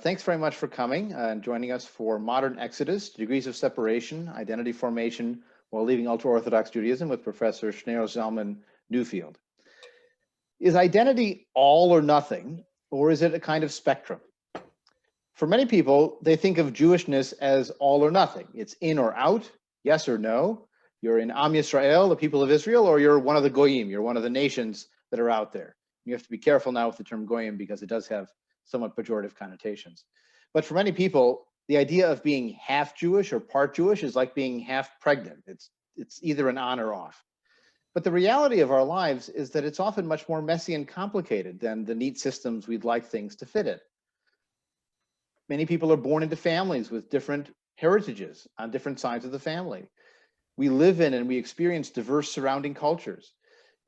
Thanks very much for coming and joining us for Modern Exodus, Degrees of Separation, Identity Formation while Leaving Ultra-Orthodox Judaism with Professor Schneur Zalman Newfield. Is identity all or nothing, or is it a kind of spectrum? For many people, they think of Jewishness as all or nothing. It's in or out, yes or no. You're in Am Yisrael, the people of Israel, or you're one of the Goyim, you're one of the nations that are out there. You have to be careful now with the term Goyim because it does have somewhat pejorative connotations. But for many people, the idea of being half Jewish or part Jewish is like being half pregnant. It's either an on or off. But the reality of our lives is that it's often much more messy and complicated than the neat systems we'd like things to fit in. Many people are born into families with different heritages on different sides of the family. We live in and we experience diverse surrounding cultures.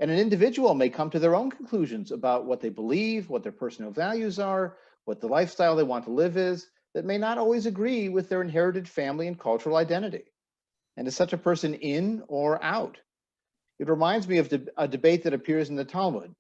And an individual may come to their own conclusions about what they believe, what their personal values are, what the lifestyle they want to live is, that may not always agree with their inherited family and cultural identity. And is such a person in or out? It reminds me of a debate that appears in the Talmud.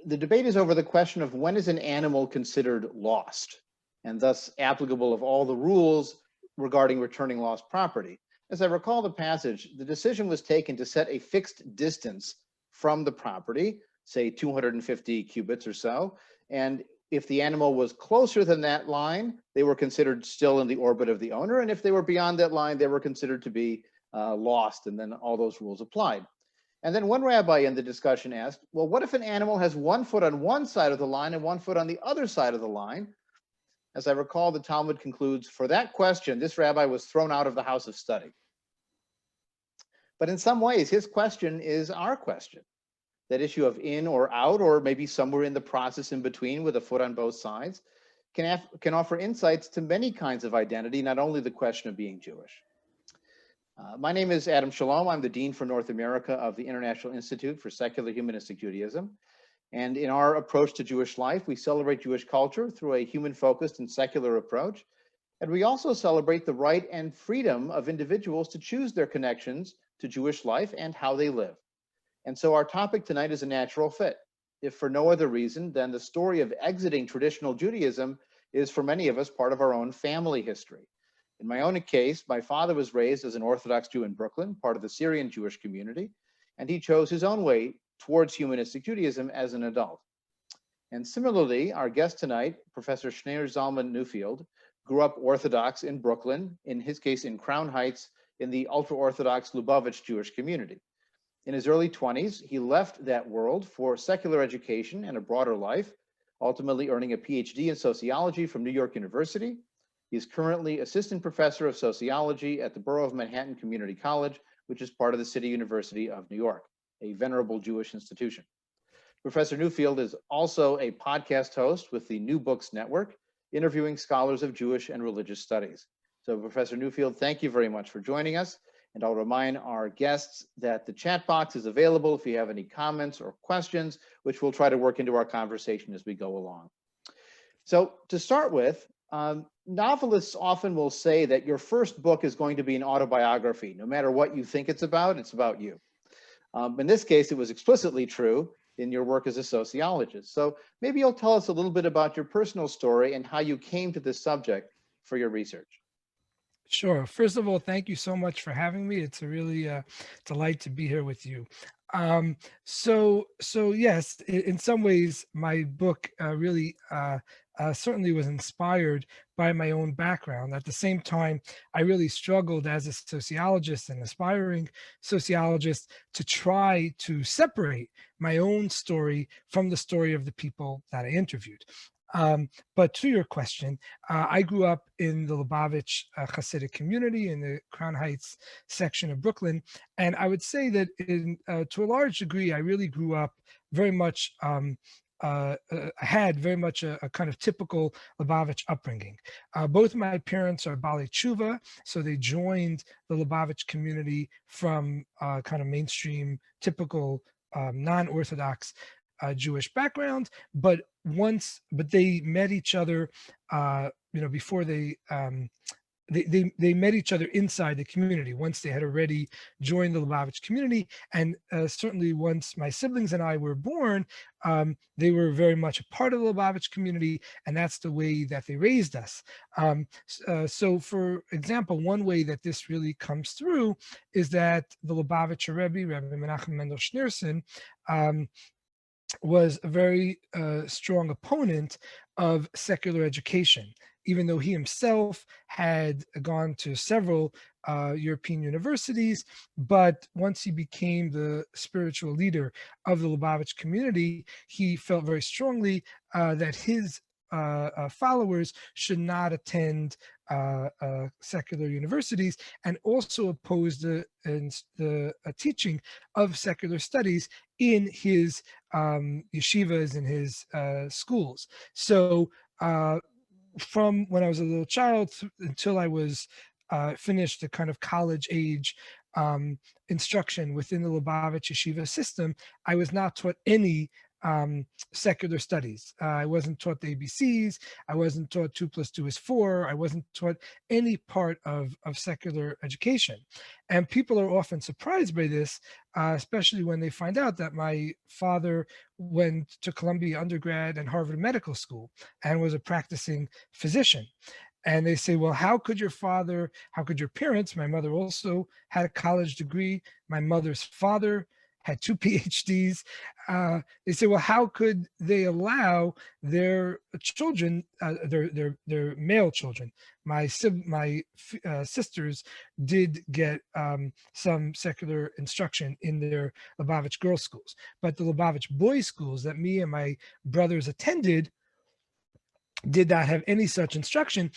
The debate is over the question of when is an animal considered lost, and thus applicable of all the rules regarding returning lost property. As I recall the passage, the decision was taken to set a fixed distance from the property, say 250 cubits or so. And if the animal was closer than that line, they were considered still in the orbit of the owner. And if they were beyond that line, they were considered to be lost. And then all those rules applied. And then one rabbi in the discussion asked, well, what if an animal has 1 foot on one side of the line and 1 foot on the other side of the line? As I recall, the Talmud concludes, for that question, this rabbi was thrown out of the house of study. But in some ways, his question is our question. That issue of in or out, or maybe somewhere in the process in between with a foot on both sides, can offer insights to many kinds of identity, not only the question of being Jewish. My name is Adam Chalom. I'm the Dean for North America of the International Institute for Secular Humanistic Judaism. And in our approach to Jewish life, we celebrate Jewish culture through a human-focused and secular approach. And we also celebrate the right and freedom of individuals to choose their connections to Jewish life and how they live. And so our topic tonight is a natural fit, if for no other reason than the story of exiting traditional Judaism is for many of us part of our own family history. In my own case, my father was raised as an Orthodox Jew in Brooklyn, part of the Syrian Jewish community, and he chose his own way towards humanistic Judaism as an adult. And similarly, our guest tonight, Professor Schneur Zalman Newfield, grew up Orthodox in Brooklyn, in his case in Crown Heights, in the ultra-Orthodox Lubavitch Jewish community. In his early 20s, he left that world for secular education and a broader life, ultimately earning a PhD in sociology from New York University. He's currently assistant professor of sociology at the Borough of Manhattan Community College, which is part of the City University of New York, a venerable Jewish institution. Professor Newfield is also a podcast host with the New Books Network, interviewing scholars of Jewish and religious studies. So Professor Newfield, thank you very much for joining us. And I'll remind our guests that the chat box is available if you have any comments or questions, which we'll try to work into our conversation as we go along. So to start with, novelists often will say that your first book is going to be an autobiography. No matter what you think it's about you. In this case, it was explicitly true in your work as a sociologist. So maybe you'll tell us a little bit about your personal story and how you came to this subject for your research. Sure. First of all, thank you so much for having me. It's a really delight to be here with you. So yes, in some ways, my book really certainly was inspired by my own background. At the same time, I really struggled as a sociologist and aspiring sociologist to try to separate my own story from the story of the people that I interviewed. But to your question, I grew up in the Lubavitch Hasidic community in the Crown Heights section of Brooklyn. And I would say that to a large degree, I really grew up very much, had very much a kind of typical Lubavitch upbringing. Both my parents are Baalei Tshuva, so they joined the Lubavitch community from kind of mainstream, typical non-Orthodox Jewish background, but they met each other, before they they met each other inside the community once they had already joined the Lubavitch community, and certainly once my siblings and I were born, they were very much a part of the Lubavitch community, and that's the way that they raised us. So, for example, one way that this really comes through is that the Lubavitcher Rabbi Menachem Mendel Schneerson, was a very strong opponent of secular education, even though he himself had gone to several European universities. But once he became the spiritual leader of the Lubavitch community, he felt very strongly that his followers should not attend secular universities, and also opposed the teaching of secular studies in his yeshivas, in his schools. So from when I was a little child until I was finished the kind of college age instruction within the Lubavitch yeshiva system, I was not taught any secular studies. I wasn't taught the ABCs. I wasn't taught 2 + 2 is 4. I wasn't taught any part of secular education. And people are often surprised by this, especially when they find out that my father went to Columbia undergrad and Harvard Medical School and was a practicing physician. And they say, well, how could your parents, my mother also had a college degree, my mother's father had 2 PhDs. They say, well, how could they allow their children, their male children? My sisters did get some secular instruction in their Lubavitch girls' schools, but the Lubavitch boys' schools that me and my brothers attended did not have any such instruction.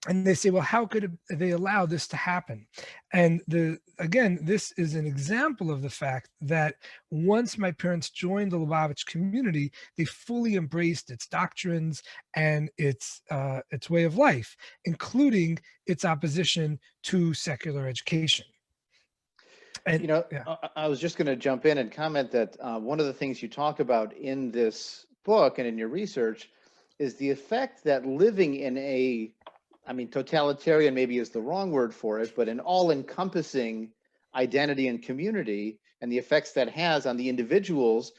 And they say, well, how could they allow this to happen? And again, this is an example of the fact that once my parents joined the Lubavitch community, they fully embraced its doctrines and its way of life, including its opposition to secular education. And yeah. I was just going to jump in and comment that one of the things you talk about in this book and in your research is the effect that living in totalitarian maybe is the wrong word for it, but an all-encompassing identity and community, and the effects that has on the individuals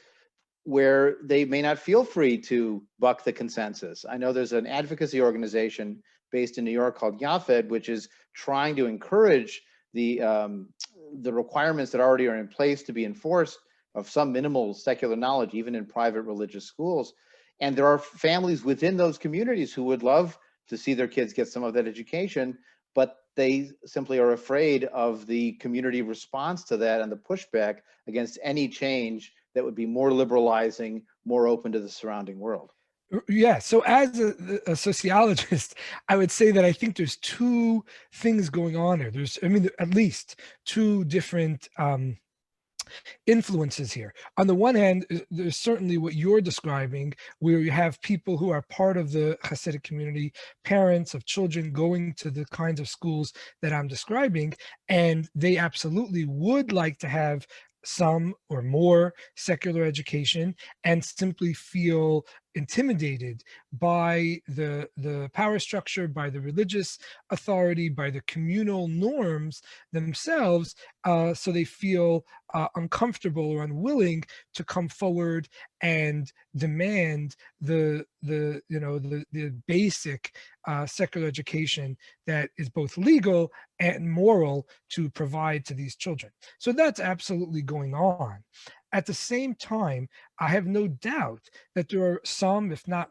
where they may not feel free to buck the consensus. I know there's an advocacy organization based in New York called YAFED, which is trying to encourage the requirements that already are in place to be enforced of some minimal secular knowledge, even in private religious schools. And there are families within those communities who would love to see their kids get some of that education, but they simply are afraid of the community response to that and the pushback against any change that would be more liberalizing, more open to the surrounding world. Yeah. So as a sociologist, I would say that I think there's two things going on here. There's, at least two different influences here. On the one hand, there's certainly what you're describing, where you have people who are part of the Hasidic community, parents of children going to the kinds of schools that I'm describing, and they absolutely would like to have some or more secular education and simply feel intimidated by the power structure, by the religious authority, by the communal norms themselves, so they feel uncomfortable or unwilling to come forward and demand the basic secular education that is both legal and moral to provide to these children. So that's absolutely going on. At the same time, I have no doubt that there are some, if not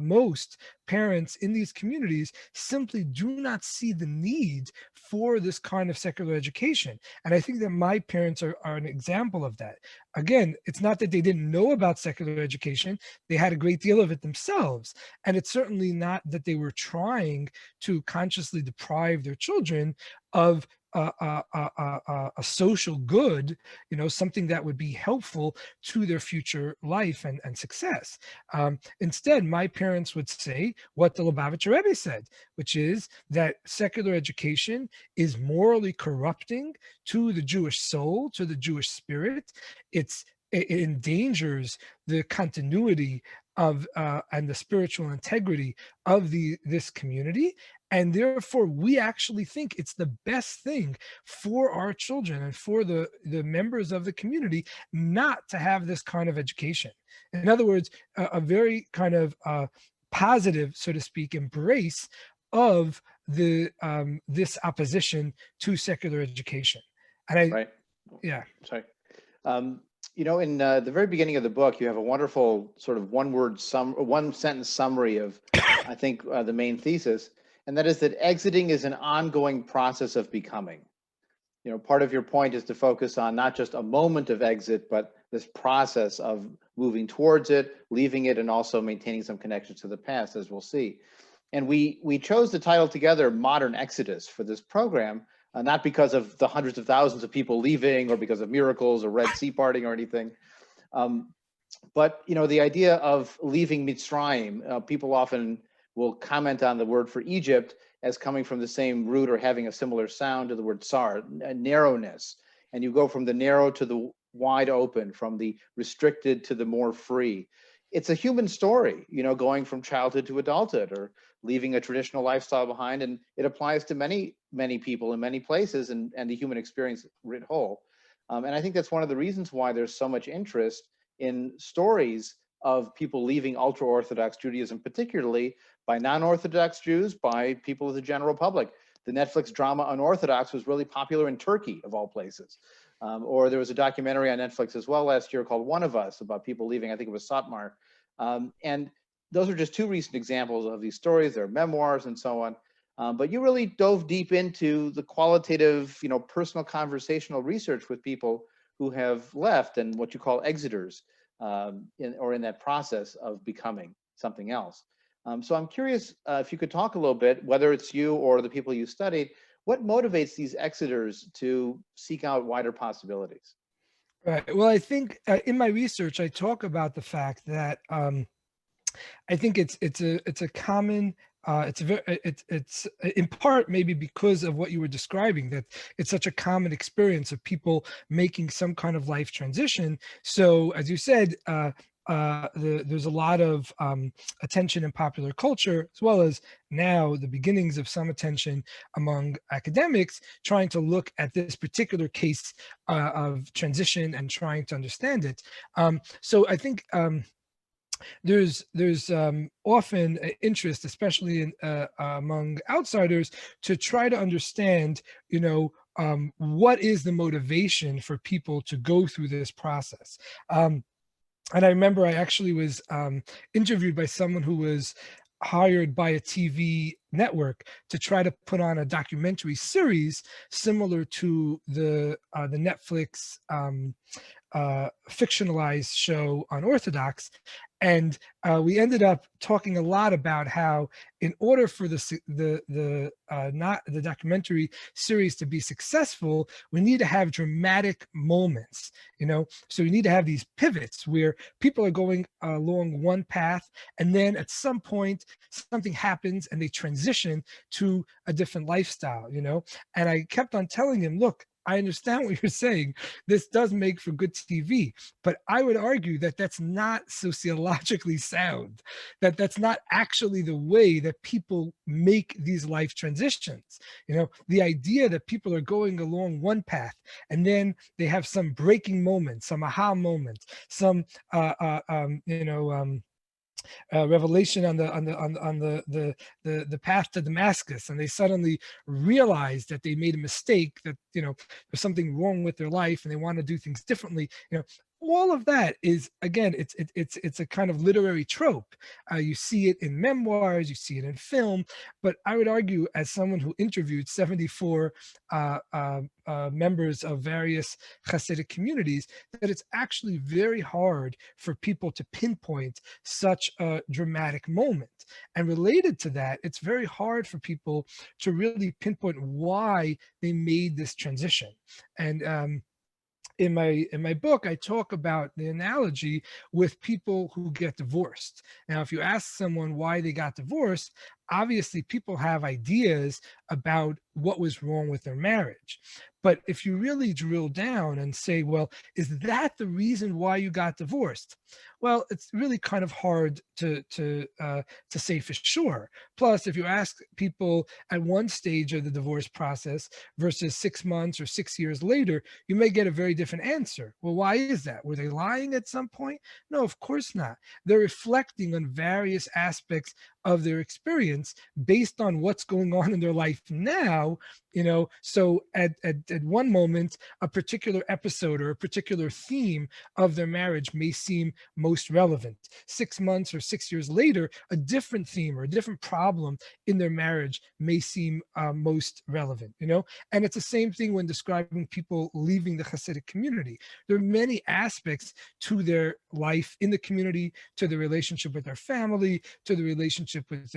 most, parents in these communities simply do not see the need for this kind of secular education. And I think that my parents are an example of that. Again, it's not that they didn't know about secular education. They had a great deal of it themselves. And it's certainly not that they were trying to consciously deprive their children of a social good, something that would be helpful to their future life and success. Instead, my parents would say what the Lubavitcher Rebbe said, which is that secular education is morally corrupting to the Jewish soul, to the Jewish spirit. It's it endangers the continuity of and the spiritual integrity of this community. And therefore, we actually think it's the best thing for our children and for the members of the community not to have this kind of education. In other words, a very kind of positive, so to speak, embrace of the this opposition to secular education. And Right. yeah. Sorry. In the very beginning of the book, you have a wonderful sort of one sentence summary of, I think, the main thesis, and that is that exiting is an ongoing process of becoming. Part of your point is to focus on not just a moment of exit, but this process of moving towards it, leaving it, and also maintaining some connections to the past, as we'll see. And we chose the title together, Modern Exodus, for this program, not because of the hundreds of thousands of people leaving or because of miracles or Red Sea parting or anything. But the idea of leaving Mitzrayim, people often will comment on the word for Egypt as coming from the same root or having a similar sound to the word tsar, narrowness. And you go from the narrow to the wide open, from the restricted to the more free. It's a human story, going from childhood to adulthood or leaving a traditional lifestyle behind. And it applies to many, many people in many places and the human experience writ whole. And I think that's one of the reasons why there's so much interest in stories of people leaving ultra-Orthodox Judaism, particularly by non-Orthodox Jews, by people of the general public. The Netflix drama Unorthodox was really popular in Turkey, of all places. Or there was a documentary on Netflix as well last year called One of Us, about people leaving, I think it was Satmar. And those are just two recent examples of these stories. There are memoirs and so on. But you really dove deep into the qualitative, personal conversational research with people who have left and what you call exiters, in that process of becoming something else. So I'm curious if you could talk a little bit, whether it's you or the people you studied, what motivates these exiters to seek out wider possibilities? Right. Well, I think in my research, I talk about the fact that I think it's a common it's in part maybe because of what you were describing, that it's such a common experience of people making some kind of life transition. So as you said, there's a lot of attention in popular culture, as well as now the beginnings of some attention among academics trying to look at this particular case of transition and trying to understand it. So I think there's often interest, especially in, among outsiders, to try to understand, what is the motivation for people to go through this process. And I remember I actually was interviewed by someone who was hired by a TV network to try to put on a documentary series similar to the Netflix fictionalized show Unorthodox. And we ended up talking a lot about how, in order for the documentary series to be successful, we need to have dramatic moments. So we need to have these pivots where people are going along one path, and then at some point something happens and they transition to a different lifestyle. And I kept on telling him, look, I understand what you're saying. This does make for good TV, but I would argue that that's not sociologically sound, that that's not actually the way that people make these life transitions. The idea that people are going along one path and then they have some breaking moment, some aha moment, some revelation on the path to Damascus, and they suddenly realize that they made a mistake, that there's something wrong with their life and they want to do things differently. All of that is, again, it's a kind of literary trope. You see it in memoirs, you see it in film, but I would argue, as someone who interviewed 74 members of various Hasidic communities, that it's actually very hard for people to pinpoint such a dramatic moment. And related to that, it's very hard for people to really pinpoint why they made this transition. And in my book, I talk about the analogy with people who get divorced. Now, if you ask someone why they got divorced, obviously people have ideas about what was wrong with their marriage. But if you really drill down and say, well, is that the reason why you got divorced? Well, it's really kind of hard to say for sure. Plus, if you ask people at one stage of the divorce process versus 6 months or 6 years later, you may get a very different answer. Well, why is that? Were they lying at some point? No, of course not. They're reflecting on various aspects of their experience based on what's going on in their life now. So at one moment, a particular episode or a particular theme of their marriage may seem most relevant. 6 months or 6 years later, a different theme or a different problem in their marriage may seem most relevant. And it's the same thing when describing people leaving the Hasidic community. There are many aspects to their life in the community, to the relationship with their family, to the relationship with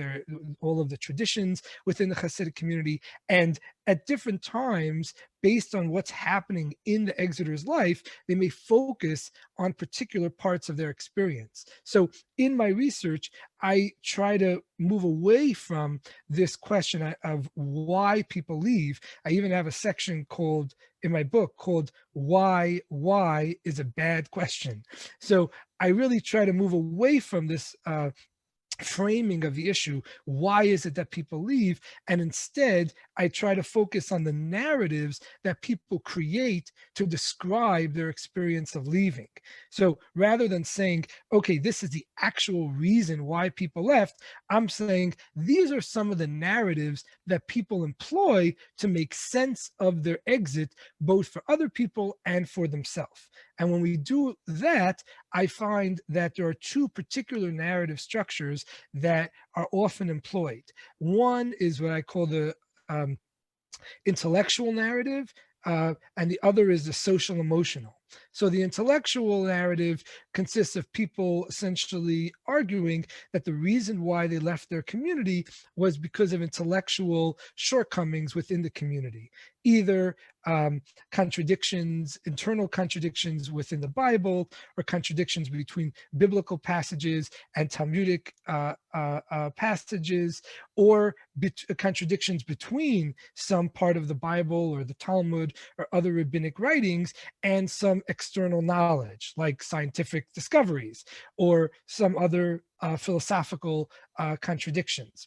all of the traditions within the Hasidic community. And at different times, based on what's happening in the exiter's life, they may focus on particular parts of their experience. So in my research, I try to move away from this question of why people leave. I even have a section in my book called Why is a Bad Question. So I really try to move away from this framing of the issue. Why is it that people leave? And instead, I try to focus on the narratives that people create to describe their experience of leaving. So rather than saying, okay, this is the actual reason why people left, I'm saying these are some of the narratives that people employ to make sense of their exit, both for other people and for themselves. And when we do that, I find that there are two particular narrative structures that are often employed. One is what I call the intellectual narrative, and the other is the social emotional. So the intellectual narrative consists of people essentially arguing that the reason why they left their community was because of intellectual shortcomings within the community, either contradictions, internal contradictions within the Bible, or contradictions between biblical passages and Talmudic passages, or contradictions between some part of the Bible or the Talmud or other rabbinic writings and some external knowledge, like scientific discoveries or some other philosophical contradictions.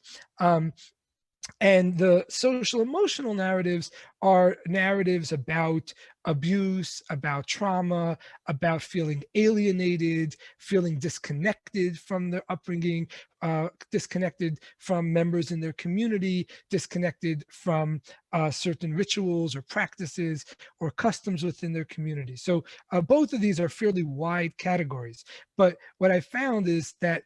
And the social emotional narratives are narratives about abuse, about trauma, about feeling alienated, feeling disconnected from their upbringing, disconnected from members in their community, disconnected from certain rituals or practices or customs within their community. So both of these are fairly wide categories. But what I found is that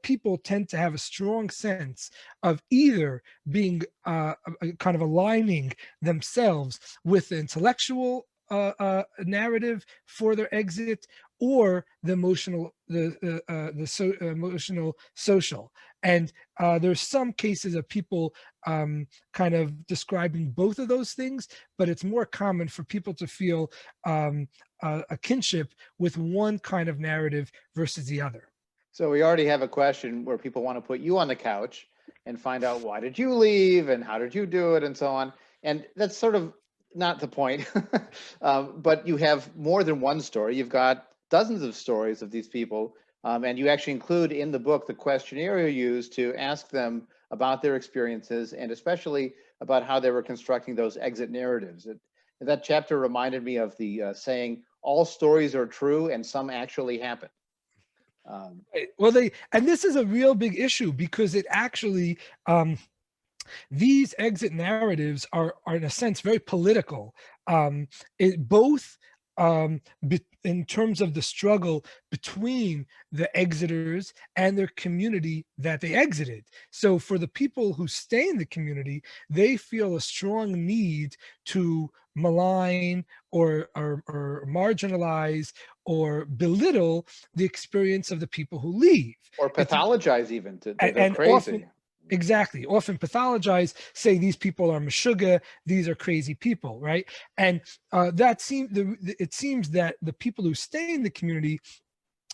people tend to have a strong sense of either being kind of aligning themselves with the intellectual narrative for their exit, or the emotional, emotional social. And there's some cases of people kind of describing both of those things, but it's more common for people to feel a kinship with one kind of narrative versus the other. So we already have a question where people want to put you on the couch and find out, why did you leave and how did you do it and so on. And that's sort of not the point, but you have more than one story. You've got dozens of stories of these people, and you actually include in the book the questionnaire you used to ask them about their experiences, and especially about how they were constructing those exit narratives. That chapter reminded me of the saying, all stories are true and some actually happen. Well, and this is a real big issue, because it actually, these exit narratives are in a sense very political, both in terms of the struggle between the exiters and their community that they exited. So for the people who stay in the community, they feel a strong need to malign or marginalize or belittle the experience of the people who leave. Or pathologize even, they're crazy. Often pathologize, say these people are meshuggah, these are crazy people, right? And it seems that the people who stay in the community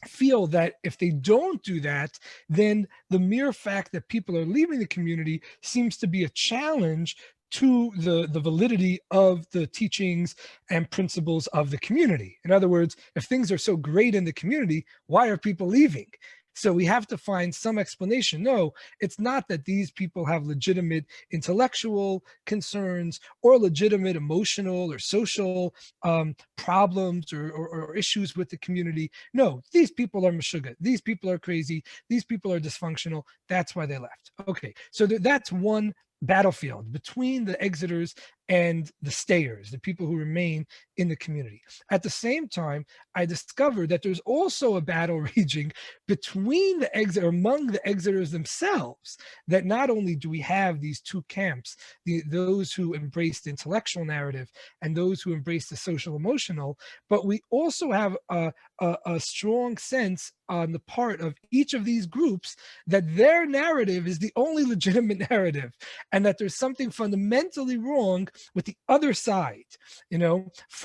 feel that if they don't do that, then the mere fact that people are leaving the community seems to be a challenge to the validity of the teachings and principles of the community. In other words, if things are so great in the community, why are people leaving? So we have to find some explanation. No, it's not that these people have legitimate intellectual concerns or legitimate emotional or social problems or issues with the community. No, these people are meshuggah. These people are crazy. These people are dysfunctional. That's why they left. Okay, so that's one battlefield between the exiters and the stayers, the people who remain in the community. At the same time, I discovered that there's also a battle raging between the exit, among the exiters themselves, that not only do we have these two camps, those who embrace the intellectual narrative and those who embrace the social emotional, but we also have a strong sense on the part of each of these groups that their narrative is the only legitimate narrative, and that there's something fundamentally wrong with the other side,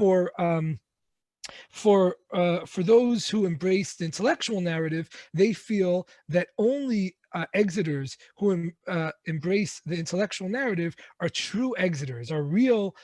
for those who embrace the intellectual narrative. They feel that only exiters who embrace the intellectual narrative are true exiters, are real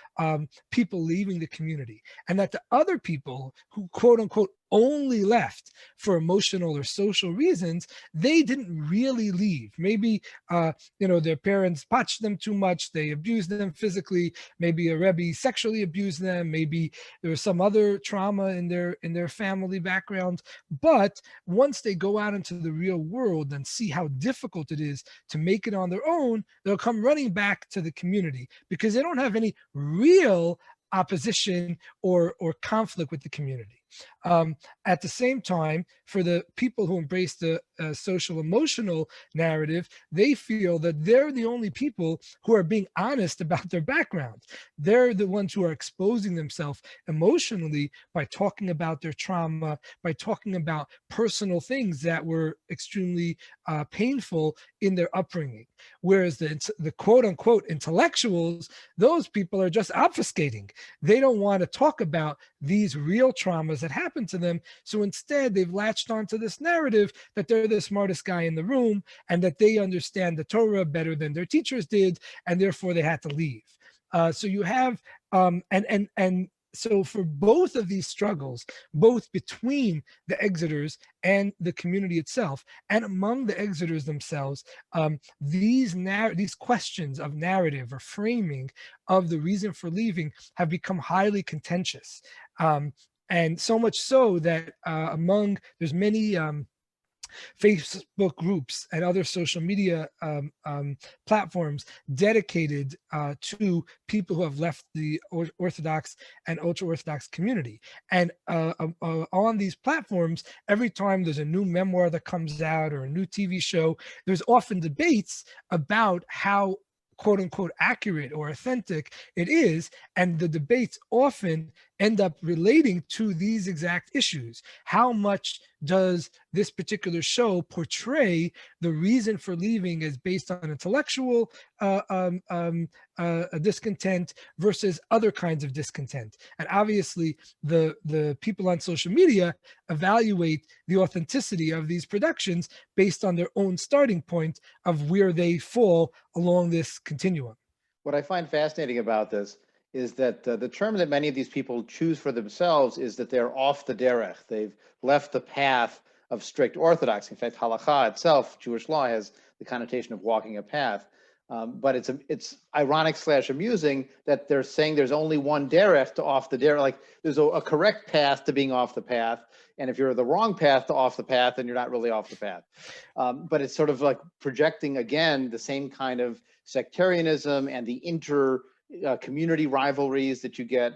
people leaving the community, and that the other people who quote unquote only left for emotional or social reasons, they didn't really leave. Maybe their parents touched them too much, they abused them physically, maybe a Rabbi sexually abused them, maybe there was some other trauma in their family background. But once they go out into the real world and see how difficult it is to make it on their own, they'll come running back to the community because they don't have any real opposition or conflict with the community. At the same time, for the people who embrace the social emotional narrative, they feel that they're the only people who are being honest about their background. They're the ones who are exposing themselves emotionally by talking about their trauma, by talking about personal things that were extremely painful in their upbringing. Whereas the quote unquote intellectuals, those people are just obfuscating. They don't want to talk about these real traumas that happened to them. So instead, they've latched onto this narrative that they're the smartest guy in the room and that they understand the Torah better than their teachers did, and therefore they had to leave. So you have so for both of these struggles, both between the exiters and the community itself, and among the exiters themselves, these questions of narrative or framing of the reason for leaving have become highly contentious. And so much so that there's many Facebook groups and other social media platforms dedicated to people who have left the Orthodox and ultra-Orthodox community. And on these platforms, every time there's a new memoir that comes out or a new TV show, there's often debates about how quote unquote accurate or authentic it is. And the debates often end up relating to these exact issues. How much does this particular show portray the reason for leaving is based on intellectual discontent versus other kinds of discontent? And obviously the people on social media evaluate the authenticity of these productions based on their own starting point of where they fall along this continuum. What I find fascinating about this is that the term that many of these people choose for themselves is that they're off the derech. They've left the path of strict orthodoxy. In fact, halakha itself, Jewish law, has the connotation of walking a path. But it's ironic / amusing that they're saying there's only one derech to off the derech. Like there's a correct path to being off the path. And if you're the wrong path to off the path, then you're not really off the path. But it's sort of like projecting, again, the same kind of sectarianism and the community rivalries that you get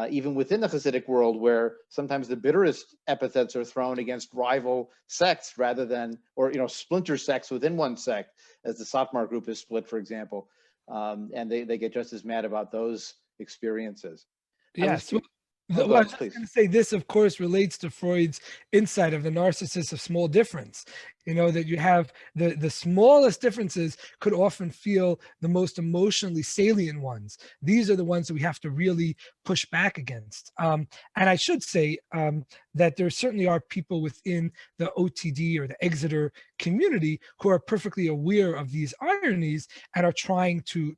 even within the Hasidic world, where sometimes the bitterest epithets are thrown against rival sects rather than, or splinter sects within one sect, as the Satmar group is split, for example, and they get just as mad about those experiences. Yes. I was going to say, this, of course, relates to Freud's insight of the narcissist of small difference. That you have the smallest differences could often feel the most emotionally salient ones. These are the ones that we have to really push back against. And I should say that there certainly are people within the OTD or the exeter community who are perfectly aware of these ironies and are trying to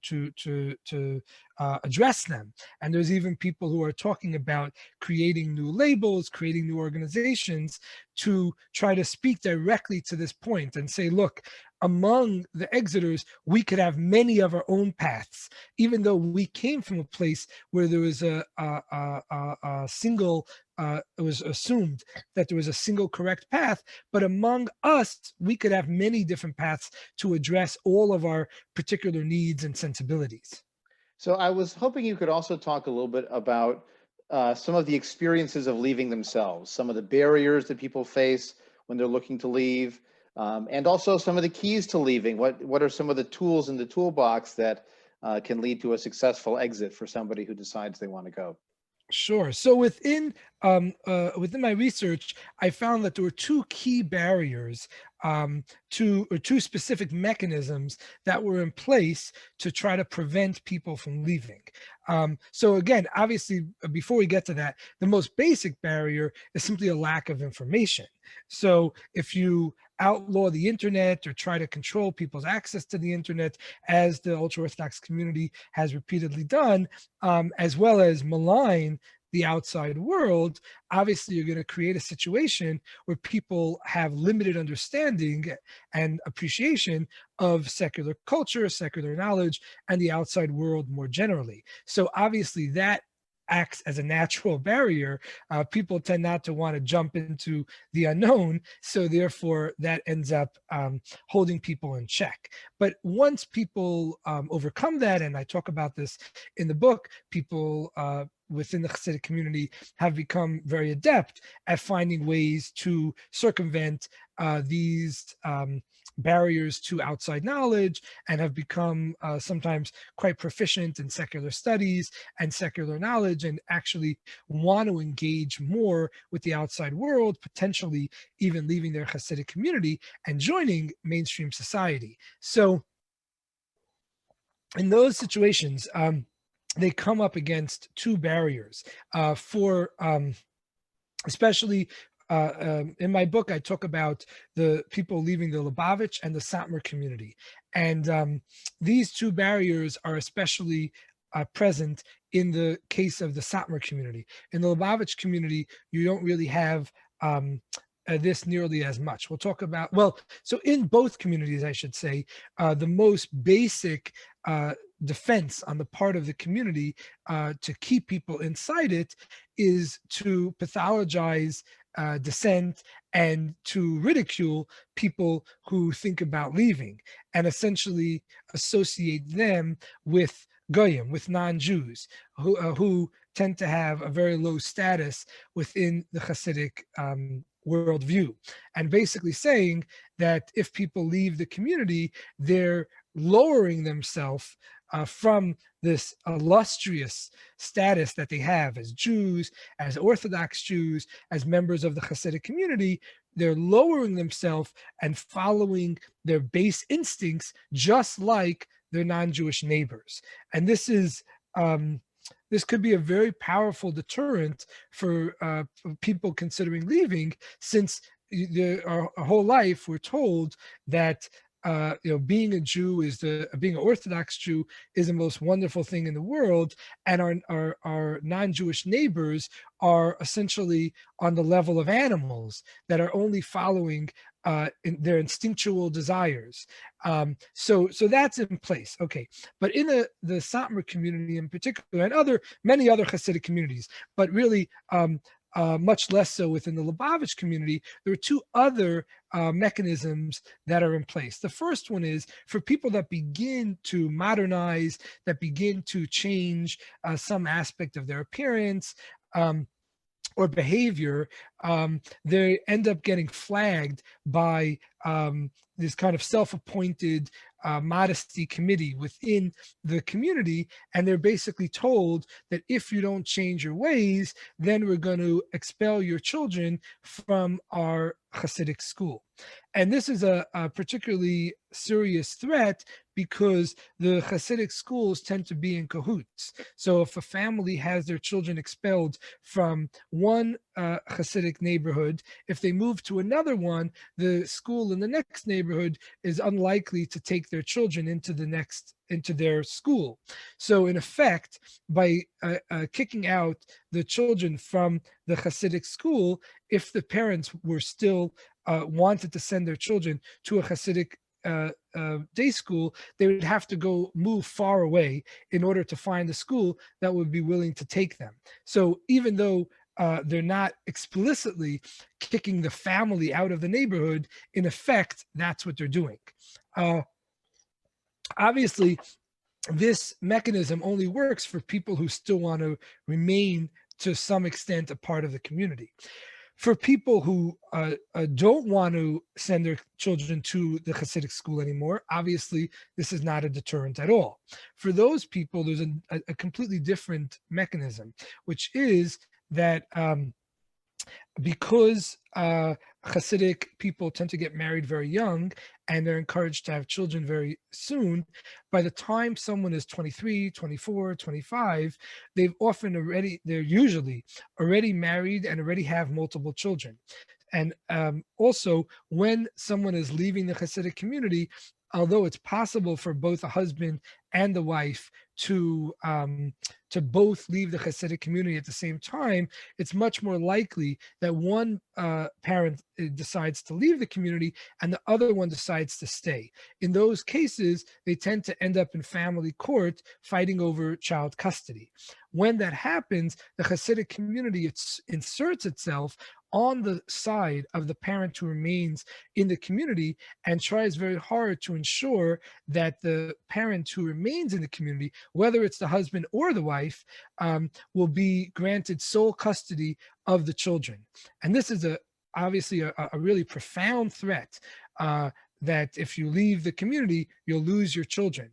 address them. And there's even people who are talking about creating new labels, creating new organizations to try to speak directly to this point and say, look, among the exiters, we could have many of our own paths, even though we came from a place where there was a single, it was assumed that there was a single correct path, but among us, we could have many different paths to address all of our particular needs and sensibilities. So I was hoping you could also talk a little bit about some of the experiences of leaving themselves, some of the barriers that people face when they're looking to leave, and also some of the keys to leaving. What are some of the tools in the toolbox that can lead to a successful exit for somebody who decides they want to go? Sure. So within my research, I found that there were two key barriers or two specific mechanisms that were in place to try to prevent people from leaving. So again, obviously, before we get to that, the most basic barrier is simply a lack of information. So if you outlaw the internet or try to control people's access to the internet, as the ultra-Orthodox community has repeatedly done, as well as malign the outside world, obviously you're going to create a situation where people have limited understanding and appreciation of secular culture, secular knowledge, and the outside world more generally. So obviously that acts as a natural barrier. People tend not to want to jump into the unknown, so therefore that ends up holding people in check. But once people overcome that, and I talk about this in the book, people within the Hasidic community have become very adept at finding ways to circumvent these barriers to outside knowledge, and have become sometimes quite proficient in secular studies and secular knowledge, and actually want to engage more with the outside world, potentially even leaving their Hasidic community and joining mainstream society. So in those situations, they come up against two barriers for especially in my book, I talk about the people leaving the Lubavitch and the Satmar community. And these two barriers are especially present in the case of the Satmar community. In the Lubavitch community, you don't really have this nearly as much. We'll talk about, well, so in both communities, I should say, the most basic defense on the part of the community to keep people inside it is to pathologize dissent and to ridicule people who think about leaving, and essentially associate them with goyim, with non-Jews, who tend to have a very low status within the Hasidic worldview, and basically saying that if people leave the community, they're lowering themselves from this illustrious status that they have as Jews, as Orthodox Jews, as members of the Hasidic community. They're lowering themselves and following their base instincts, just like their non-Jewish neighbors. And this is this could be a very powerful deterrent for people considering leaving, since our whole life we're told that being a Jew being an Orthodox Jew is the most wonderful thing in the world, and our non-Jewish neighbors are essentially on the level of animals that are only following in their instinctual desires. So that's in place. Okay, but in the Satmar community in particular, and many other Hasidic communities, but really much less so within the Lubavitch community, there are two other mechanisms that are in place. The first one is for people that begin to modernize, that begin to change some aspect of their appearance or behavior, they end up getting flagged by this kind of self-appointed modesty committee within the community, and they're basically told that if you don't change your ways, then we're going to expel your children from our Hasidic school. And this is a particularly serious threat, because the Hasidic schools tend to be in cahoots. So if a family has their children expelled from one Hasidic neighborhood, if they move to another one, the school in the next neighborhood is unlikely to take their children into their school. So in effect, by kicking out the children from the Hasidic school, if the parents were still wanted to send their children to a Hasidic day school, they would have to go move far away in order to find a school that would be willing to take them. So even though they're not explicitly kicking the family out of the neighborhood, in effect, that's what they're doing. Obviously, this mechanism only works for people who still want to remain to some extent a part of the community. For people who don't want to send their children to the Hasidic school anymore, obviously, this is not a deterrent at all. For those people, there's a completely different mechanism, which is that because Hasidic people tend to get married very young and they're encouraged to have children very soon, by the time someone is 23, 24, 25, they're usually already married and already have multiple children. And also, when someone is leaving the Hasidic community, although it's possible for both a husband and the wife to both leave the Hasidic community at the same time, it's much more likely that one parent decides to leave the community and the other one decides to stay. In those cases, they tend to end up in family court fighting over child custody. When that happens, the Hasidic community inserts itself on the side of the parent who remains in the community and tries very hard to ensure that the parent who remains in the community, whether it's the husband or the wife, will be granted sole custody of the children. And this is obviously a really profound threat that if you leave the community, you'll lose your children.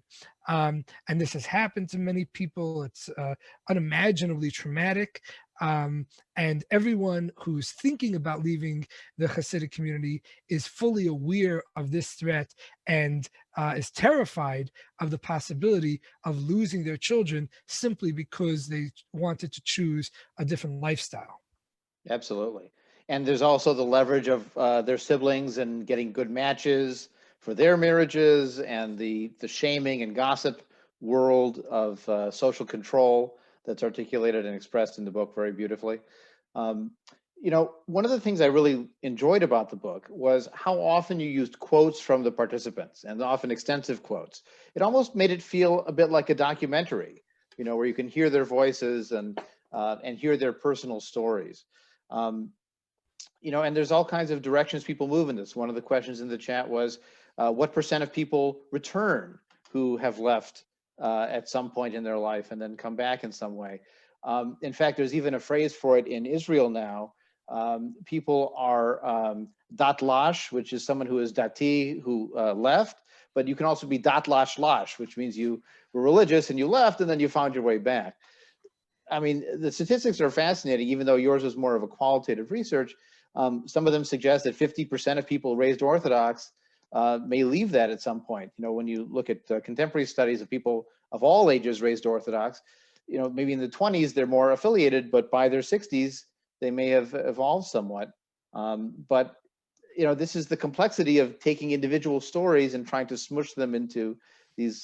And this has happened to many people. It's unimaginably traumatic. And everyone who's thinking about leaving the Hasidic community is fully aware of this threat and is terrified of the possibility of losing their children simply because they wanted to choose a different lifestyle. Absolutely. And there's also the leverage of their siblings and getting good matches for their marriages, and the shaming and gossip world of social control that's articulated and expressed in the book very beautifully. One of the things I really enjoyed about the book was how often you used quotes from the participants, and often extensive quotes. It almost made it feel a bit like a documentary, where you can hear their voices and hear their personal stories. And there's all kinds of directions people move in this. One of the questions in the chat was, what % of people return who have left at some point in their life and then come back in some way? In fact, there's even a phrase for it in Israel now. People are datlash, which is someone who is dati, who left, but you can also be datlash lash, which means you were religious and you left and then you found your way back. I mean, the statistics are fascinating, even though yours was more of a qualitative research. Some of them suggest that 50% of people raised Orthodox may leave that at some point. When you look at contemporary studies of people of all ages raised Orthodox, maybe in the 20s they're more affiliated, but by their 60s they may have evolved somewhat. But this is the complexity of taking individual stories and trying to smush them into these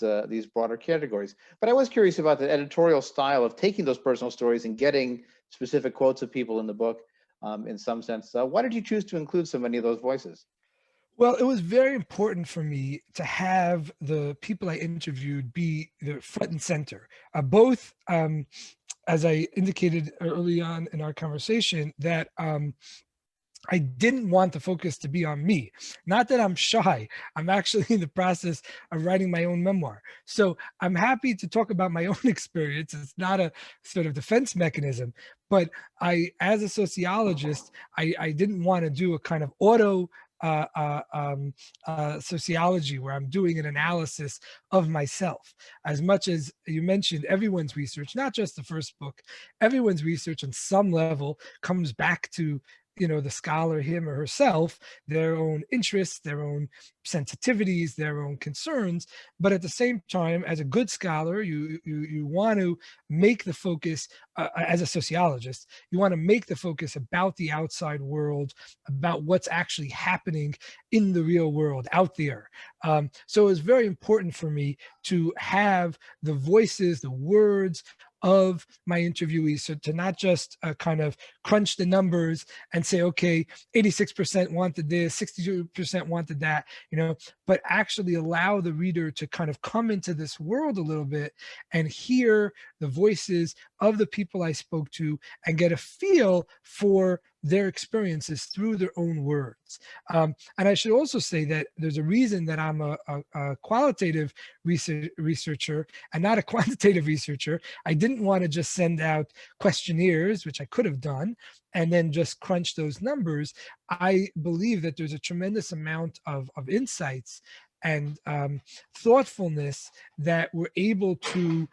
broader categories. But I was curious about the editorial style of taking those personal stories and getting specific quotes of people in the book. In some sense, why did you choose to include so many of those voices? Well, it was very important for me to have the people I interviewed be the front and center. Both, as I indicated early on in our conversation, that I didn't want the focus to be on me. Not that I'm shy. I'm actually in the process of writing my own memoir. So I'm happy to talk about my own experience. It's not a sort of defense mechanism, but as a sociologist, I didn't want to do a kind of sociology where I'm doing an analysis of myself. As much as you mentioned, everyone's research, not just the first book, everyone's research on some level comes back to the scholar, him or herself, their own interests, their own sensitivities, their own concerns. But at the same time, as a good scholar, you want to make the focus, as a sociologist, you want to make the focus about the outside world, about what's actually happening in the real world out there. So it was very important for me to have the voices, the words of my interviewees, so to not just kind of crunch the numbers and say, okay, 86% wanted this, 62% wanted that, but actually allow the reader to kind of come into this world a little bit and hear the voices of the people I spoke to and get a feel for their experiences through their own words. And I should also say that there's a reason that I'm a qualitative researcher and not a quantitative researcher. I didn't want to just send out questionnaires, which I could have done, and then just crunch those numbers. I believe that there's a tremendous amount of insights and thoughtfulness that we're able to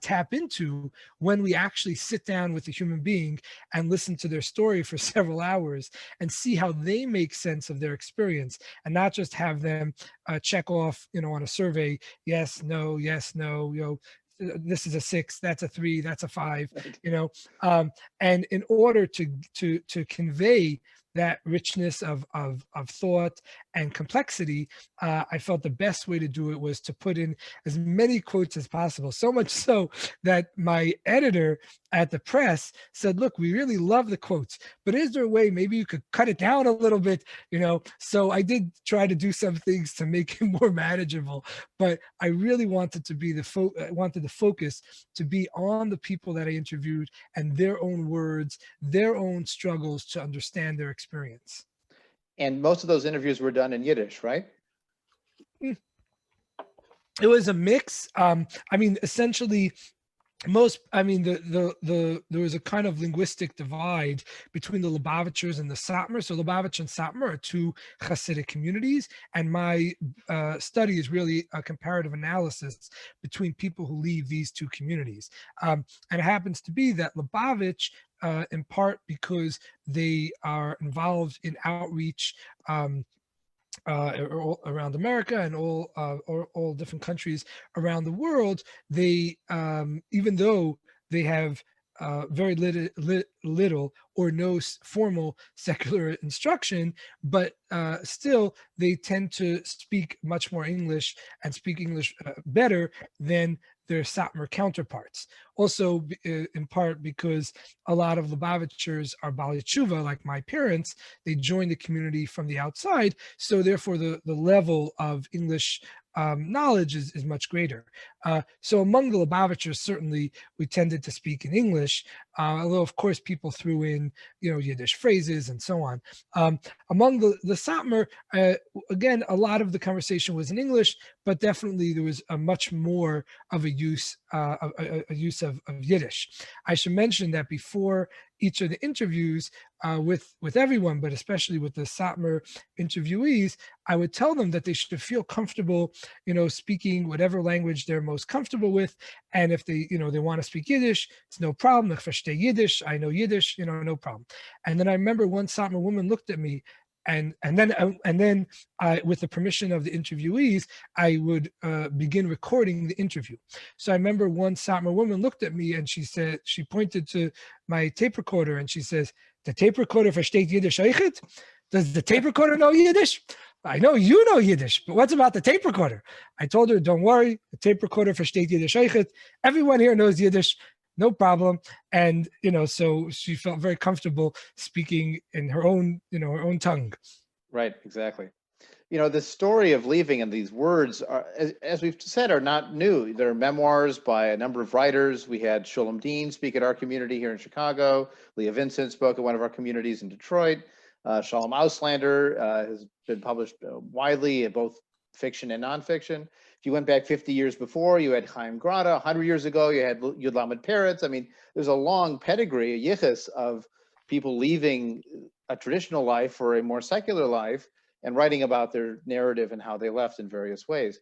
tap into when we actually sit down with a human being and listen to their story for several hours and see how they make sense of their experience, and not just have them check off, on a survey, yes, no, this is a 6, that's a 3, that's a 5, and in order to convey that richness of thought and complexity, I felt the best way to do it was to put in as many quotes as possible. So much so that my editor at the press said, look, we really love the quotes, but is there a way maybe you could cut it down a little bit, So I did try to do some things to make it more manageable, but I really wanted to be wanted the focus to be on the people that I interviewed and their own words, their own struggles to understand their experience. And most of those interviews were done in Yiddish, right? It was a mix. Essentially, there was a kind of linguistic divide between the Lubavitchers and the Satmar. So Lubavitch and Satmar are two Hasidic communities, and my study is really a comparative analysis between people who leave these two communities. And it happens to be that Lubavitch, in part because they are involved in outreach around America and all different countries around the world, they even though they have very little or no formal secular instruction, but still they tend to speak much more English and speak English better than their Satmar counterparts. Also, in part because a lot of Lubavitchers are Baalei Teshuva, like my parents. They joined the community from the outside, so therefore the level of English knowledge is much greater. So among the Lubavitchers, certainly we tended to speak in English, although of course people threw in, Yiddish phrases and so on. Among the Satmar, again, a lot of the conversation was in English, but definitely there was a much more of a use of Yiddish. I should mention that before each of the interviews with everyone, but especially with the Satmar interviewees, I would tell them that they should feel comfortable, speaking whatever language they're most comfortable with. And if they, they want to speak Yiddish, it's no problem. Ich verstehe Yiddish, I know Yiddish, no problem. And then I remember one Satmar woman looked at me, and then with the permission of the interviewees, I would begin recording the interview. So I remember one Satmar woman looked at me and she pointed to my tape recorder and she says, "The tape recorder versteht Yiddish eichet? Does the tape recorder know Yiddish? I know you know Yiddish, but what's about the tape recorder?" I told her, "Don't worry, the tape recorder versteht Yiddish eichet. Everyone here knows Yiddish. No problem." And, so she felt very comfortable speaking in her own, her own tongue. Right, exactly. The story of leaving and these words, are, as we've said, are not new. There are memoirs by a number of writers. We had Chalom Dean speak at our community here in Chicago. Leah Vincent spoke at one of our communities in Detroit. Shalom Auslander has been published widely in both fiction and nonfiction. If you went back 50 years before, you had Chaim Grada. 100 years ago, you had Yud Lamed Peretz. I mean, there's a long pedigree, a yichus, of people leaving a traditional life for a more secular life and writing about their narrative and how they left in various ways.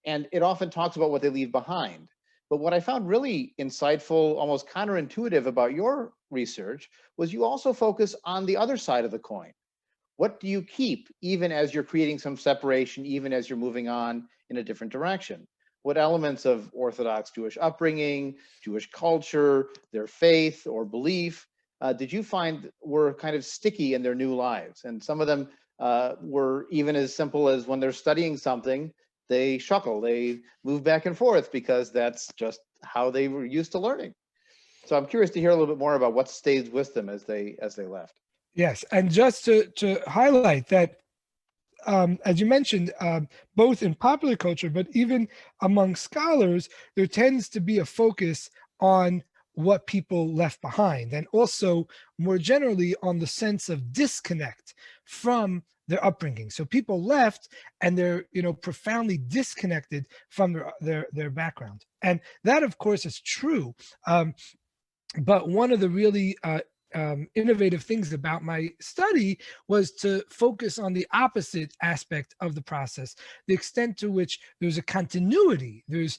And it often talks about what they leave behind. But what I found really insightful, almost counterintuitive about your research was you also focus on the other side of the coin. What do you keep even as you're creating some separation, even as you're moving on in a different direction? What elements of Orthodox Jewish upbringing, Jewish culture, their faith or belief did you find were kind of sticky in their new lives? And some of them were even as simple as when they're studying something, they shuckle, they move back and forth because that's just how they were used to learning. So I'm curious to hear a little bit more about what stayed with them as they left. Yes, and just to highlight that, as you mentioned, both in popular culture, but even among scholars, there tends to be a focus on what people left behind, and also more generally on the sense of disconnect from their upbringing. So people left and they're, profoundly disconnected from their background. And that, of course, is true. But one of the really innovative things about my study was to focus on the opposite aspect of the process, the extent to which there's a continuity, there's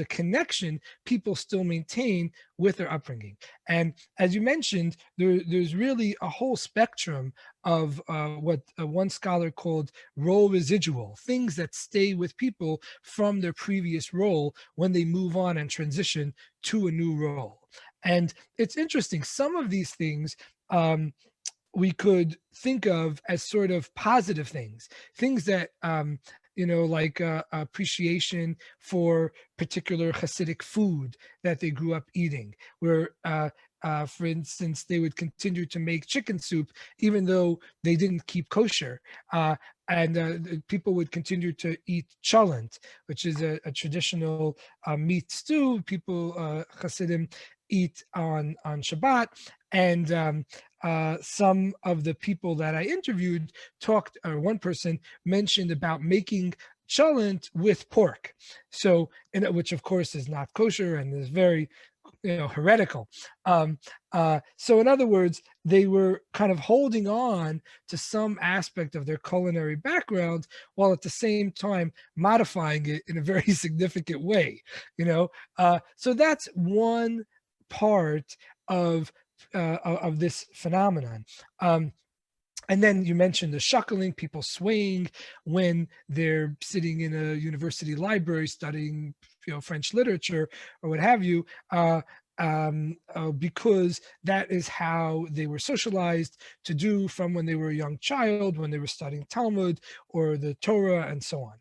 a connection people still maintain with their upbringing. And as you mentioned, there's really a whole spectrum of what one scholar called role residual, things that stay with people from their previous role when they move on and transition to a new role. And it's interesting, some of these things we could think of as sort of positive things that like appreciation for particular Hasidic food that they grew up eating, where for instance, they would continue to make chicken soup even though they didn't keep kosher. And people would continue to eat chalent, which is a traditional meat stew people, Hasidim, eat on Shabbat. And some of the people that I interviewed talked, or one person mentioned about making chalent with pork. So, which of course is not kosher and is very, heretical. So in other words, they were kind of holding on to some aspect of their culinary background while at the same time modifying it in a very significant way, so that's one part of this phenomenon. And then you mentioned the shuckling, people swaying when they're sitting in a university library studying, French literature or what have you, because that is how they were socialized to do from when they were a young child, when they were studying Talmud or the Torah and so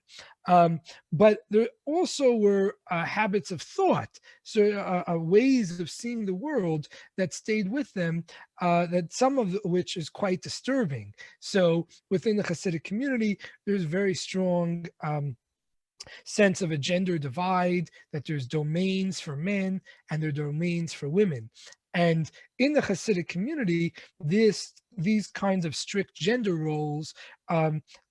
on. But there also were habits of thought, so ways of seeing the world that stayed with them, that some of which is quite disturbing. So within the Hasidic community, there's very strong sense of a gender divide, that there's domains for men and there are domains for women. And in the Hasidic community, these kinds of strict gender roles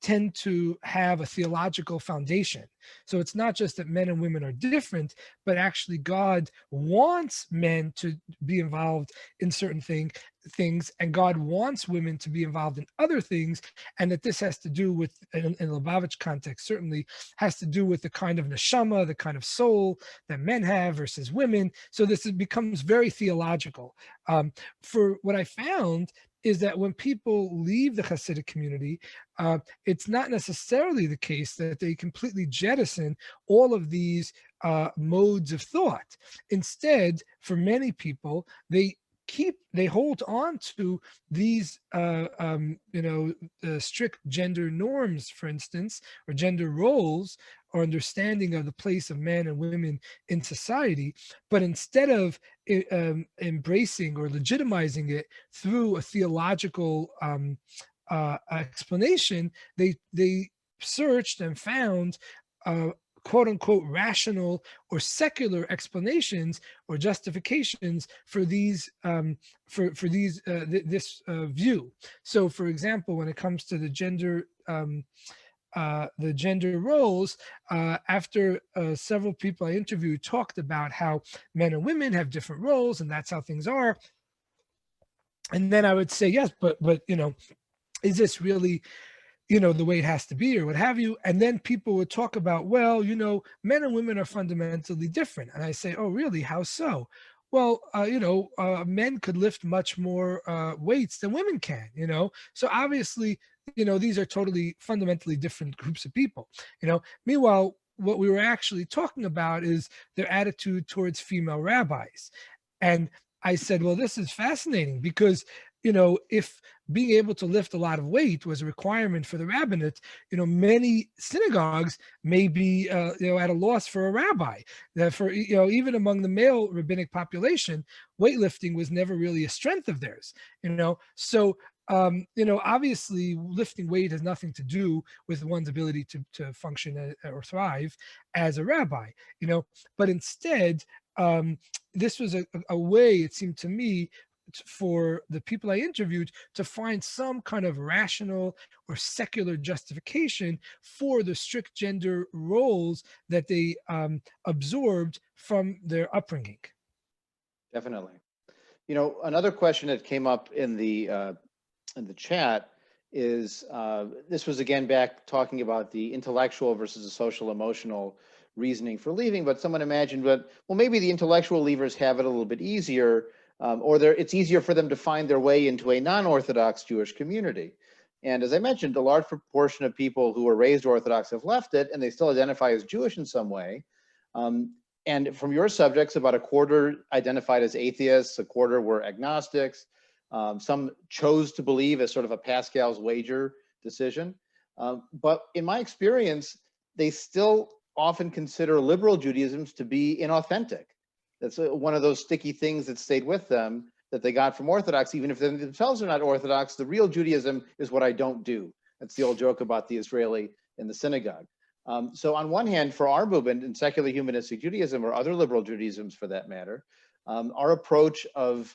tend to have a theological foundation. So it's not just that men and women are different, but actually God wants men to be involved in certain things, and God wants women to be involved in other things, and that this has to do with, in Lubavitch context, certainly has to do with the kind of neshama, the kind of soul that men have versus women. So this becomes very theological. For what I found is that when people leave the Hasidic community, it's not necessarily the case that they completely jettison all of these modes of thought. Instead, for many people, they hold on to these strict gender norms, for instance, or gender roles, or understanding of the place of men and women in society. But instead of embracing or legitimizing it through a theological explanation, they searched and found quote unquote rational or secular explanations or justifications for these this view. So for example, when it comes to the gender roles, after several people I interviewed talked about how men and women have different roles and that's how things are, and then I would say yes, but is this really the way it has to be or what have you. And then people would talk about, well, men and women are fundamentally different. And I say, oh, really? How so? Well, men could lift much more weights than women can, So obviously, these are totally fundamentally different groups of people, Meanwhile, what we were actually talking about is their attitude towards female rabbis. And I said, well, this is fascinating because, if being able to lift a lot of weight was a requirement for the rabbinate, many synagogues may be, at a loss for a rabbi. For, even among the male rabbinic population, weightlifting was never really a strength of theirs, So, obviously lifting weight has nothing to do with one's ability to function or thrive as a rabbi, but instead, this was a way, it seemed to me, for the people I interviewed to find some kind of rational or secular justification for the strict gender roles that they absorbed from their upbringing. Definitely. Another question that came up in the chat is, this was again back talking about the intellectual versus the social emotional reasoning for leaving, but someone imagined that, well, maybe the intellectual leavers have it a little bit easier, or it's easier for them to find their way into a non-Orthodox Jewish community. And as I mentioned, a large proportion of people who were raised Orthodox have left it, and they still identify as Jewish in some way. And from your subjects, about a quarter identified as atheists, a quarter were agnostics. Some chose to believe as sort of a Pascal's wager decision. But in my experience, they still often consider liberal Judaism to be inauthentic. That's one of those sticky things that stayed with them that they got from Orthodox. Even if they themselves are not Orthodox, the real Judaism is what I don't do. That's the old joke about the Israeli in the synagogue. So on one hand, for our movement in secular humanistic Judaism, or other liberal Judaisms for that matter, our approach of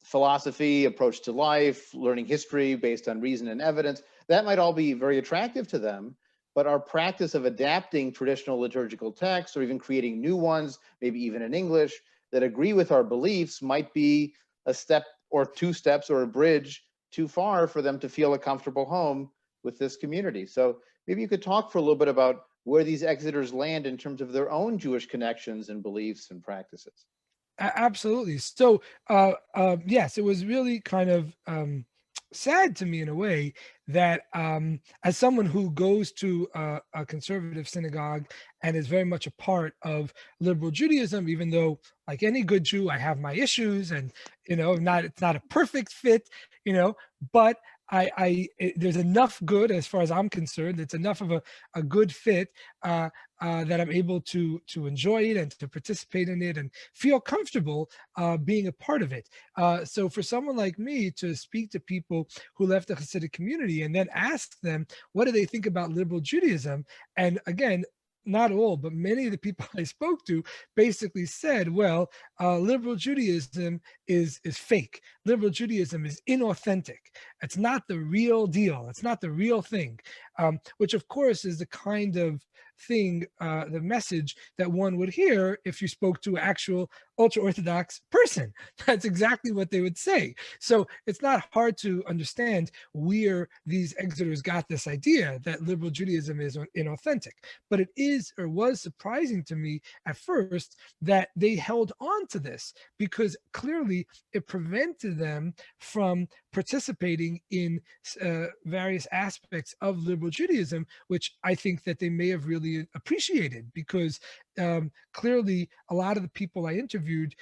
philosophy, approach to life, learning history based on reason and evidence, that might all be very attractive to them. But our practice of adapting traditional liturgical texts, or even creating new ones, maybe even in English, that agree with our beliefs might be a step or two steps or a bridge too far for them to feel a comfortable home with this community. So maybe you could talk for a little bit about where these exiters land in terms of their own Jewish connections and beliefs and practices. Absolutely. So, yes, it was really kind of sad to me in a way that as someone who goes to a conservative synagogue and is very much a part of liberal Judaism, even though, like any good Jew, I have my issues, and it's not a perfect fit, but there's enough good as far as I'm concerned. It's enough of a good fit that I'm able to enjoy it and to participate in it and feel comfortable being a part of it. So for someone like me to speak to people who left the Hasidic community and then ask them, what do they think about liberal Judaism? And again, not all, but many of the people I spoke to basically said, well, liberal Judaism is fake. Liberal Judaism is inauthentic. It's not the real deal. It's not the real thing, which of course is the kind of thing, the message that one would hear if you spoke to an actual ultra-Orthodox person. That's exactly what they would say. So it's not hard to understand where these exiters got this idea that liberal Judaism is inauthentic. But it is, or was, surprising to me at first that they held on to this, because clearly it prevented them from participating in various aspects of liberal Judaism, which I think that they may have really appreciated, because clearly a lot of the people I interviewed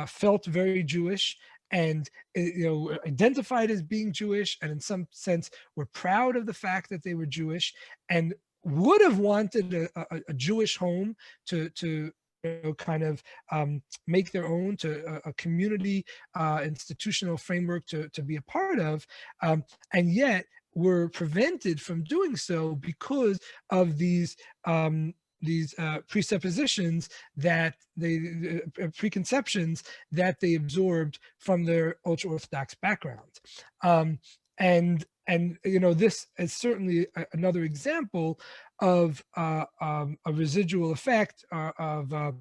felt very Jewish and identified as being Jewish, and in some sense were proud of the fact that they were Jewish, and would have wanted a Jewish home to kind of make their own, to a community institutional framework to be a part of, and yet were prevented from doing so because of these presuppositions that preconceptions that they absorbed from their ultra-Orthodox background. And this is certainly another example of a residual effect of a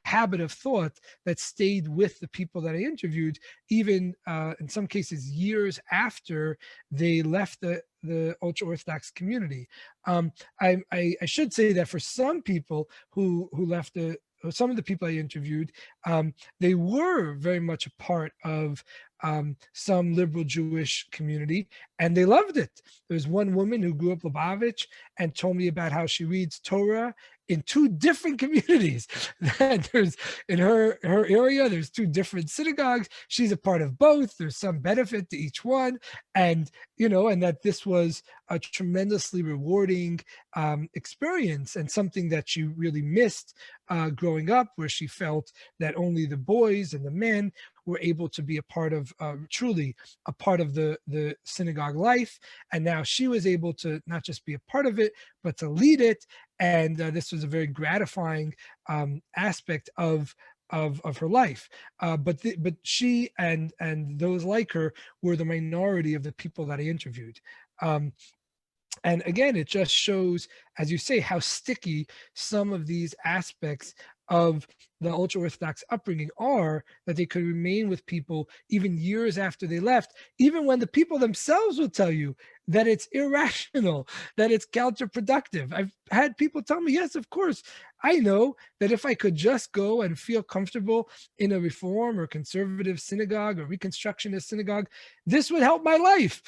habit of thought that stayed with the people that I interviewed, even in some cases years after they left the the ultra-Orthodox community. I should say that for some people who left some of the people I interviewed, they were very much a part of some liberal Jewish community, and they loved it. There's one woman who grew up Lubavitch and told me about how she reads Torah in two different communities. There's in her area, there's two different synagogues. She's a part of both. There's some benefit to each one, and and that this was a tremendously rewarding experience and something that she really missed growing up, where she felt that only the boys and the men were able to be a part of, truly a part of the synagogue life. And now she was able to not just be a part of it, but to lead it. And this was a very gratifying aspect of her life. But she and those like her were the minority of the people that I interviewed. And again, it just shows, as you say, how sticky some of these aspects of the ultra-Orthodox upbringing are, that they could remain with people even years after they left, even when the people themselves will tell you that it's irrational, that it's counterproductive. I've had people tell me, yes, of course, I know that if I could just go and feel comfortable in a Reform or conservative synagogue or Reconstructionist synagogue, this would help my life.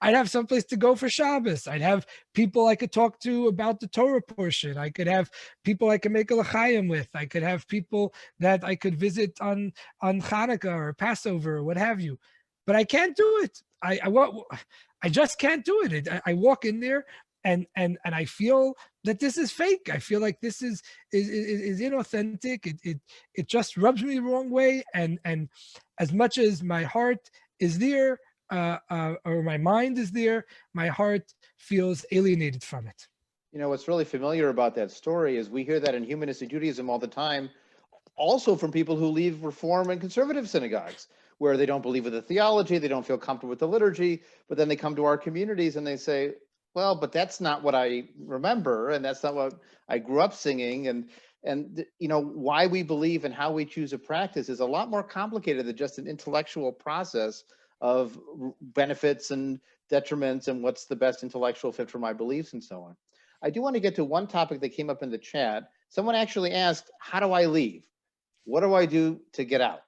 I'd have someplace to go for Shabbos. I'd have people I could talk to about the Torah portion. I could have people I could make a l'chaim with. I could have people that I could visit on Hanukkah or Passover or what have you. But I can't do it. I just can't do it. I walk in there and I feel that this is fake. I feel like this is inauthentic. It just rubs me the wrong way. And as much as my heart is there, or my mind is there, my heart feels alienated from it. What's really familiar about that story is we hear that in humanistic Judaism all the time, also from people who leave Reform and conservative synagogues, where they don't believe in the theology, they don't feel comfortable with the liturgy, but then they come to our communities and they say, well, but that's not what I remember, and that's not what I grew up singing. And why we believe and how we choose a practice is a lot more complicated than just an intellectual process of benefits and detriments and what's the best intellectual fit for my beliefs and so on. I do want to get to one topic that came up in the chat. Someone actually asked, how do I leave? What do I do to get out?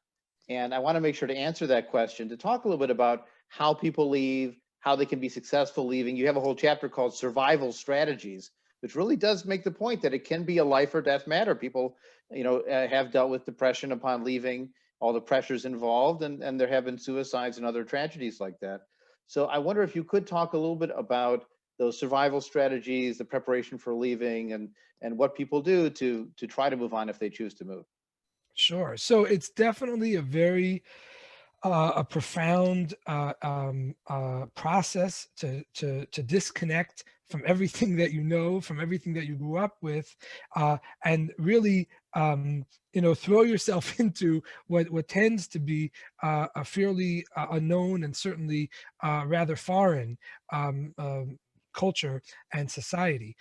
And I want to make sure to answer that question, to talk a little bit about how people leave, how they can be successful leaving. You have a whole chapter called Survival Strategies, which really does make the point that it can be a life or death matter. People, have dealt with depression upon leaving, all the pressures involved, and there have been suicides and other tragedies like that. So I wonder if you could talk a little bit about those survival strategies, the preparation for leaving, and what people do to try to move on if they choose to move. Sure. So it's definitely a very a profound process to disconnect from everything that you know, from everything that you grew up with, and really throw yourself into what tends to be a fairly unknown and certainly rather foreign culture and society.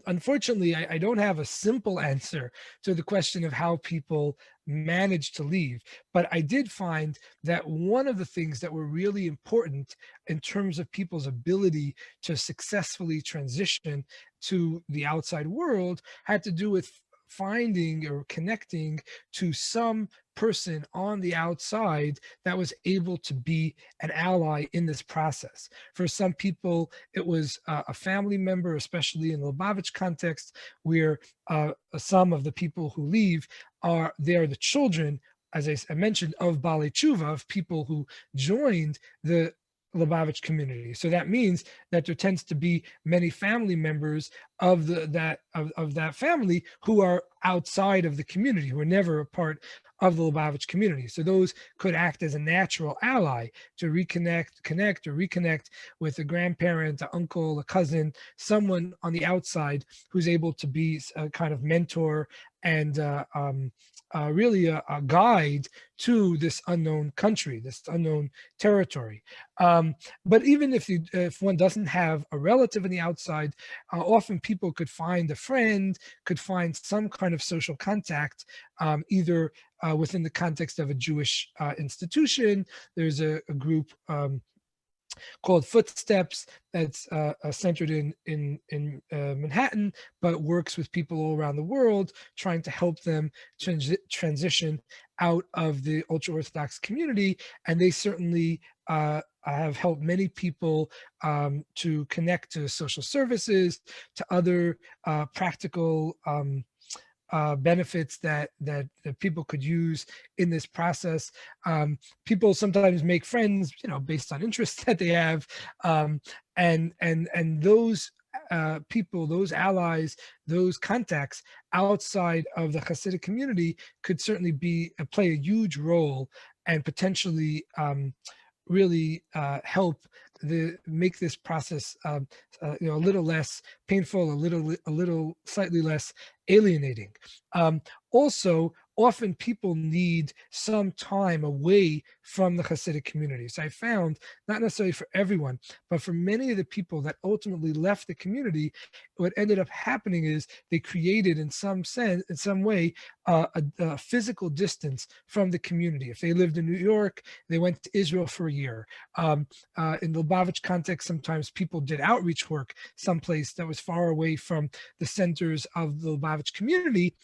Unfortunately, I don't have a simple answer to the question of how people manage to leave, but I did find that one of the things that were really important in terms of people's ability to successfully transition to the outside world had to do with finding or connecting to some person on the outside that was able to be an ally in this process. For some people, it was a family member, especially in the Lubavitch context, where some of the people who leave they are the children, as I mentioned, of Balei Tshuva, of people who joined the Lubavitch community. So that means that there tends to be many family members of that family who are outside of the community, who are never a part of the Lubavitch community. So those could act as a natural ally to reconnect with a grandparent, an uncle, a cousin, someone on the outside who's able to be a kind of mentor and really a guide to this unknown country, this unknown territory. But even if one doesn't have a relative on the outside, often people could find a friend, could find some kind of social contact, either within the context of a Jewish institution. There's a group called Footsteps, that's centered in Manhattan, but works with people all around the world, trying to help them transition out of the ultra-Orthodox community. And they certainly have helped many people to connect to social services, to other practical benefits that people could use in this process. People sometimes make friends, based on interests that they have, and those people, those allies, those contacts outside of the Hasidic community could certainly play a huge role and potentially really help make this process a little less painful, a little slightly less alienating. Also, often people need some time away from the Hasidic community. So I found, not necessarily for everyone, but for many of the people that ultimately left the community, what ended up happening is they created, in some sense, in some way, a physical distance from the community. If they lived in New York, they went to Israel for a year. In the Lubavitch context, sometimes people did outreach work someplace that was far away from the centers of the Lubavitch community,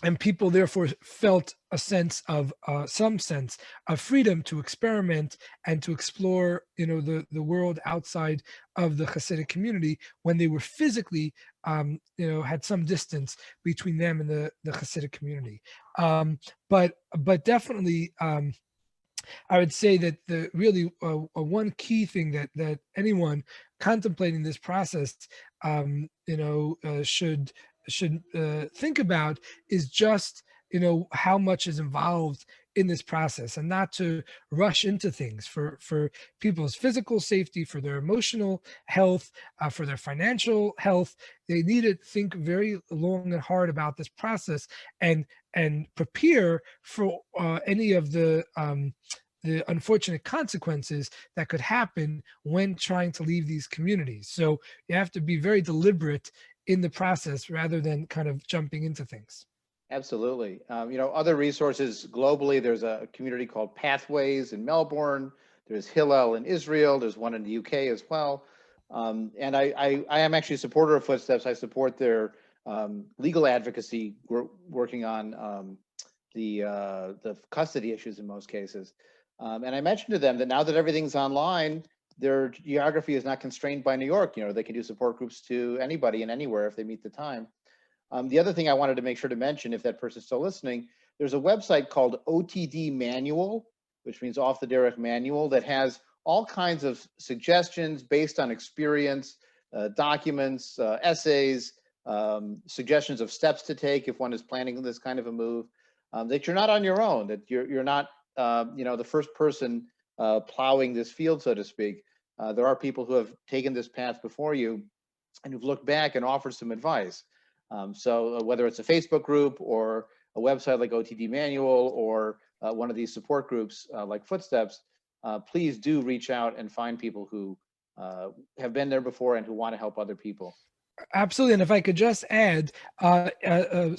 and people therefore felt a sense of some sense of freedom to experiment and to explore, the world outside of the Hasidic community when they were physically, had some distance between them and the Hasidic community. But definitely, I would say that the really one key thing that anyone contemplating this process, should think about is just how much is involved in this process, and not to rush into things for people's physical safety, for their emotional health, for their financial health. They need to think very long and hard about this process and prepare for any of the unfortunate consequences that could happen when trying to leave these communities. So you have to be very deliberate in the process rather than kind of jumping into things. Absolutely. Other resources globally, there's a community called Pathways in Melbourne. There's Hillel in Israel. There's one in the UK as well. And I am actually a supporter of Footsteps. I support their legal advocacy, working on the custody issues in most cases. And I mentioned to them that now that everything's online, their geography is not constrained by New York. They can do support groups to anybody and anywhere if they meet the time. The other thing I wanted to make sure to mention, if that person's still listening, there's a website called OTD Manual, which means Off the Derech Manual, that has all kinds of suggestions based on experience, documents, essays, suggestions of steps to take if one is planning this kind of a move, that you're not on your own, that you're not the first person plowing this field, so to speak. There are people who have taken this path before you and who've looked back and offered some advice. So whether it's a Facebook group or a website like OTD Manual or one of these support groups like Footsteps, please do reach out and find people who have been there before and who want to help other people. Absolutely. And if I could just add,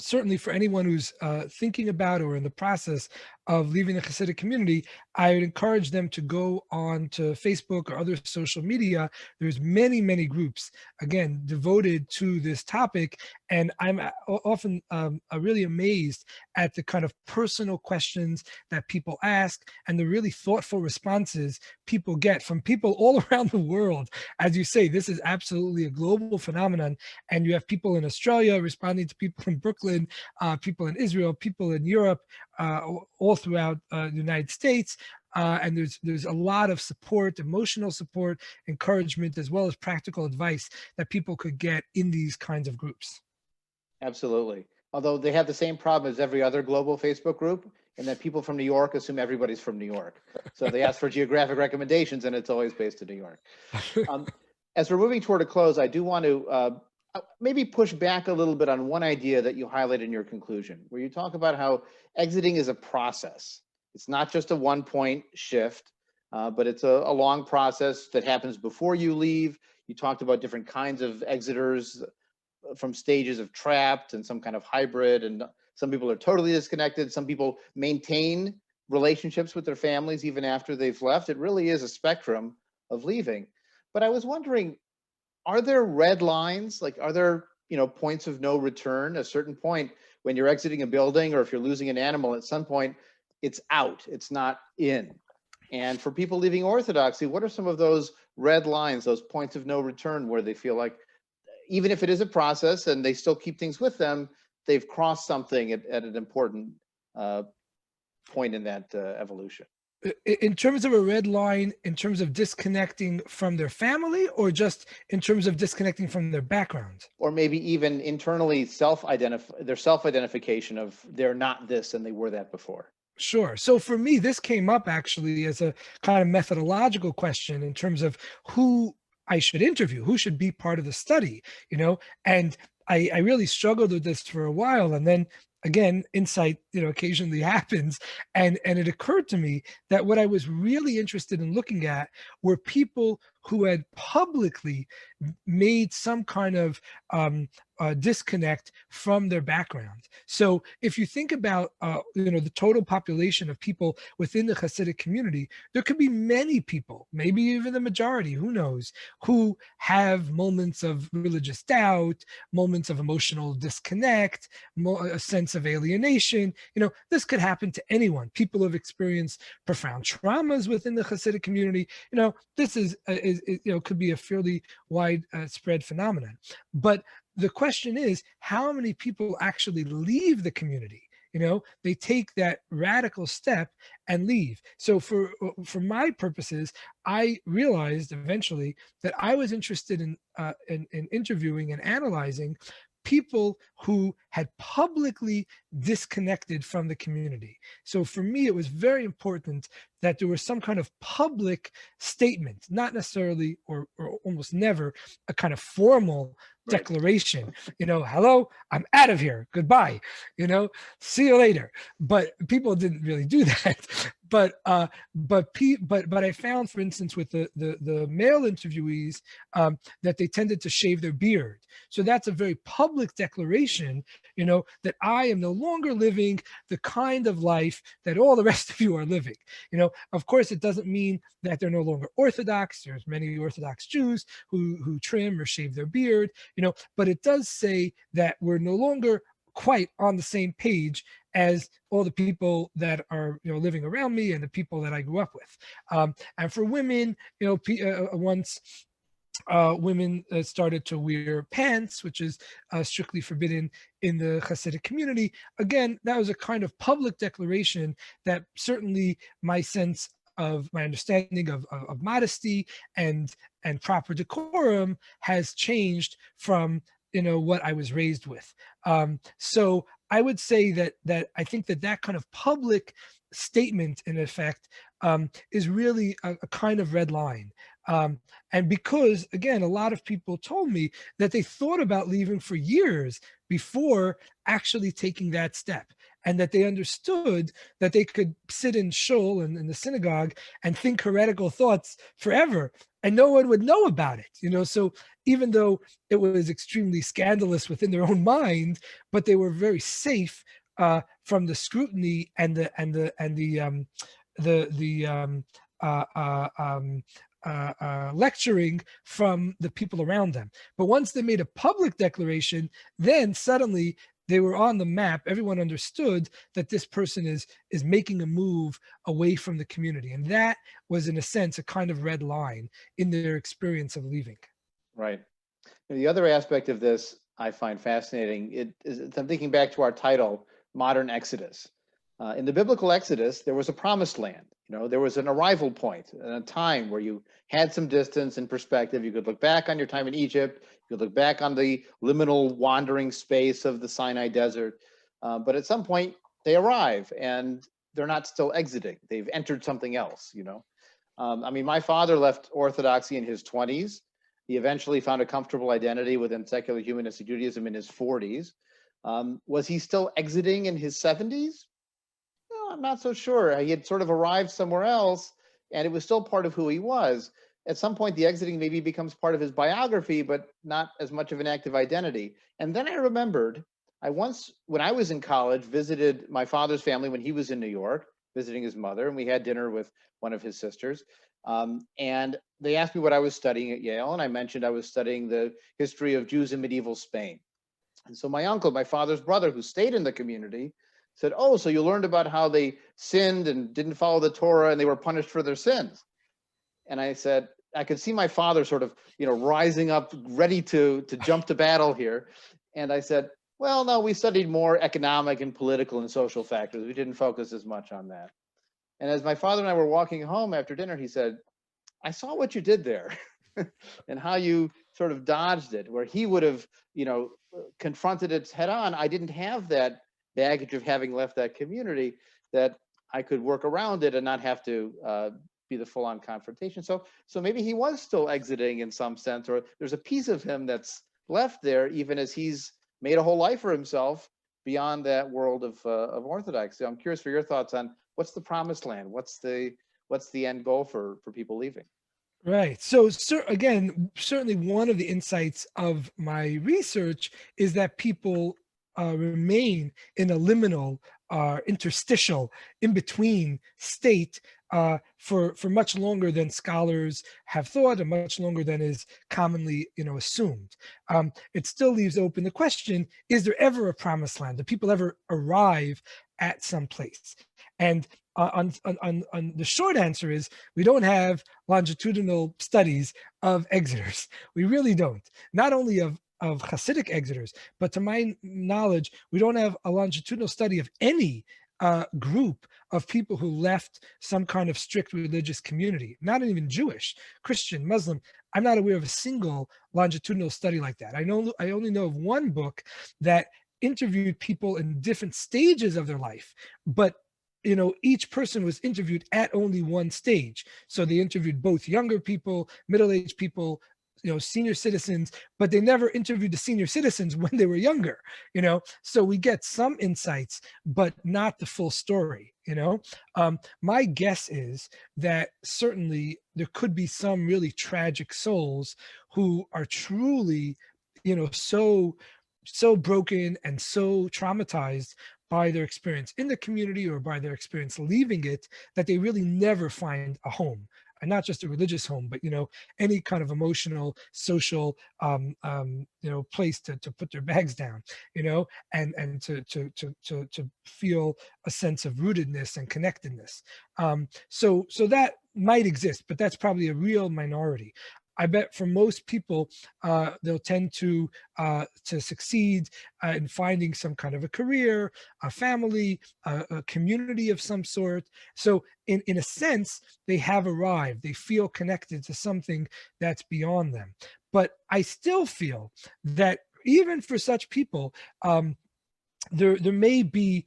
certainly for anyone who's thinking about or in the process of leaving the Hasidic community, I would encourage them to go on to Facebook or other social media. There's many, many groups, again, devoted to this topic. And I'm often really amazed at the kind of personal questions that people ask and the really thoughtful responses people get from people all around the world. As you say, this is absolutely a global phenomenon. And you have people in Australia responding to people in Brooklyn, people in Israel, people in Europe, all throughout the United States. And there's a lot of support, emotional support, encouragement, as well as practical advice that people could get in these kinds of groups. Absolutely. Although they have the same problem as every other global Facebook group, in that people from New York assume everybody's from New York. So they ask for geographic recommendations, and it's always based in New York. As we're moving toward a close, I do want to maybe push back a little bit on one idea that you highlight in your conclusion, where you talk about how exiting is a process. It's not just a one-point shift, but it's a long process that happens before you leave. You talked about different kinds of exiters, from stages of trapped and some kind of hybrid, and some people are totally disconnected. Some people maintain relationships with their families even after they've left. It really is a spectrum of leaving. But I was wondering, are there red lines? Like, are there, points of no return? A certain point when you're exiting a building, or if you're losing an animal, at some point it's out, it's not in. And for people leaving Orthodoxy, what are some of those red lines, those points of no return, where they feel like, even if it is a process and they still keep things with them, they've crossed something at an important point in that evolution? In terms of a red line, in terms of disconnecting from their family, or just in terms of disconnecting from their background? Or maybe even internally their self-identification of they're not this and they were that before. Sure. So for me, this came up actually as a kind of methodological question in terms of who I should interview, who should be part of the study, and I really struggled with this for a while. And then again, insight, occasionally happens. And it occurred to me that what I was really interested in looking at were people who had publicly made some kind of disconnect from their background. So if you think about the total population of people within the Hasidic community, there could be many people, maybe even the majority, who knows, who have moments of religious doubt, moments of emotional disconnect, a sense of alienation. This could happen to anyone. People have experienced profound traumas within the Hasidic community. This is could be a fairly widespread phenomenon. But the question is, how many people actually leave the community? They take that radical step and leave. So for my purposes, I realized eventually that I was interested in interviewing and analyzing people who had publicly disconnected from the community. So for me, it was very important that there was some kind of public statement, not necessarily or almost never a kind of formal declaration, hello, I'm out of here, goodbye, see you later. But people didn't really do that. But I found, for instance, with the male interviewees, that they tended to shave their beard. So that's a very public declaration, that I am no longer living the kind of life that all the rest of you are living. Of course, it doesn't mean that they're no longer Orthodox. There's many Orthodox Jews who trim or shave their beard, but it does say that we're no longer quite on the same page as all the people that are living around me and the people that I grew up with. And for women, once women started to wear pants, which is strictly forbidden in the Hasidic community. Again, that was a kind of public declaration that certainly my sense of my understanding of modesty and proper decorum has changed from what I was raised with. So I would say that I think that kind of public statement, in effect, is really a kind of red line. And because, again, a lot of people told me that they thought about leaving for years before actually taking that step, and that they understood that they could sit in shul and in the synagogue and think heretical thoughts forever, and no one would know about it. So even though it was extremely scandalous within their own mind, but they were very safe from the scrutiny and the lecturing from the people around them. But once they made a public declaration, then suddenly they were on the map. Everyone understood that this person is making a move away from the community. And that was, in a sense, a kind of red line in their experience of leaving. Right. And the other aspect of this I find fascinating. I'm thinking back to our title, Modern Exodus. In the biblical Exodus, there was a promised land. There was an arrival point and a time where you had some distance and perspective. You could look back on your time in Egypt. You could look back on the liminal wandering space of the Sinai desert. But at some point, they arrive and they're not still exiting. They've entered something else, my father left Orthodoxy in his 20s. He eventually found a comfortable identity within secular humanistic Judaism in his 40s. Was he still exiting in his 70s? No, I'm not so sure. He had sort of arrived somewhere else, and it was still part of who he was. At some point, the exiting maybe becomes part of his biography, but not as much of an active identity. And then I remembered, I once, when I was in college, visited my father's family when he was in New York, visiting his mother, and we had dinner with one of his sisters. And they asked me what I was studying at Yale, and I mentioned I was studying the history of Jews in medieval Spain. And so my uncle, my father's brother, who stayed in the community, said, "Oh, so you learned about how they sinned and didn't follow the Torah and they were punished for their sins." And I said, I could see my father sort of, rising up, ready to jump to battle here. And I said, "Well, no, we studied more economic and political and social factors. We didn't focus as much on that." And as my father and I were walking home after dinner, he said, "I saw what you did there." And how you sort of dodged it, where he would have, confronted it head on. I didn't have that baggage of having left that community, that I could work around it and not have to be the full-on confrontation. So maybe he was still exiting in some sense, or there's a piece of him that's left there, even as he's made a whole life for himself beyond that world of Orthodoxy. I'm curious for your thoughts on what's the promised land, what's the end goal for people leaving. Right. So, again, certainly one of the insights of my research is that people remain in a liminal, interstitial, in between state for much longer than scholars have thought, and much longer than is commonly, assumed. It still leaves open the question: is there ever a promised land? Do people ever arrive at some place? And on the short answer is, we don't have longitudinal studies of exiters. We really don't. Not only of Hasidic exiters, but to my knowledge, we don't have a longitudinal study of any group of people who left some kind of strict religious community, not even Jewish, Christian, Muslim. I'm not aware of a single longitudinal study like that. I only know of one book that interviewed people in different stages of their life, but each person was interviewed at only one stage. So they interviewed both younger people, middle-aged people, senior citizens, but they never interviewed the senior citizens when they were younger, so we get some insights, but not the full story. My guess is that certainly there could be some really tragic souls who are truly, so broken and so traumatized by their experience in the community or by their experience leaving it, that they really never find a home. And not just a religious home, but any kind of emotional, social, place to put their bags down, and to feel a sense of rootedness and connectedness. So that might exist, but that's probably a real minority. I bet for most people, they'll tend to succeed in finding some kind of a career, a family, a community of some sort. So in a sense, they have arrived. They feel connected to something that's beyond them. But I still feel that even for such people, there may be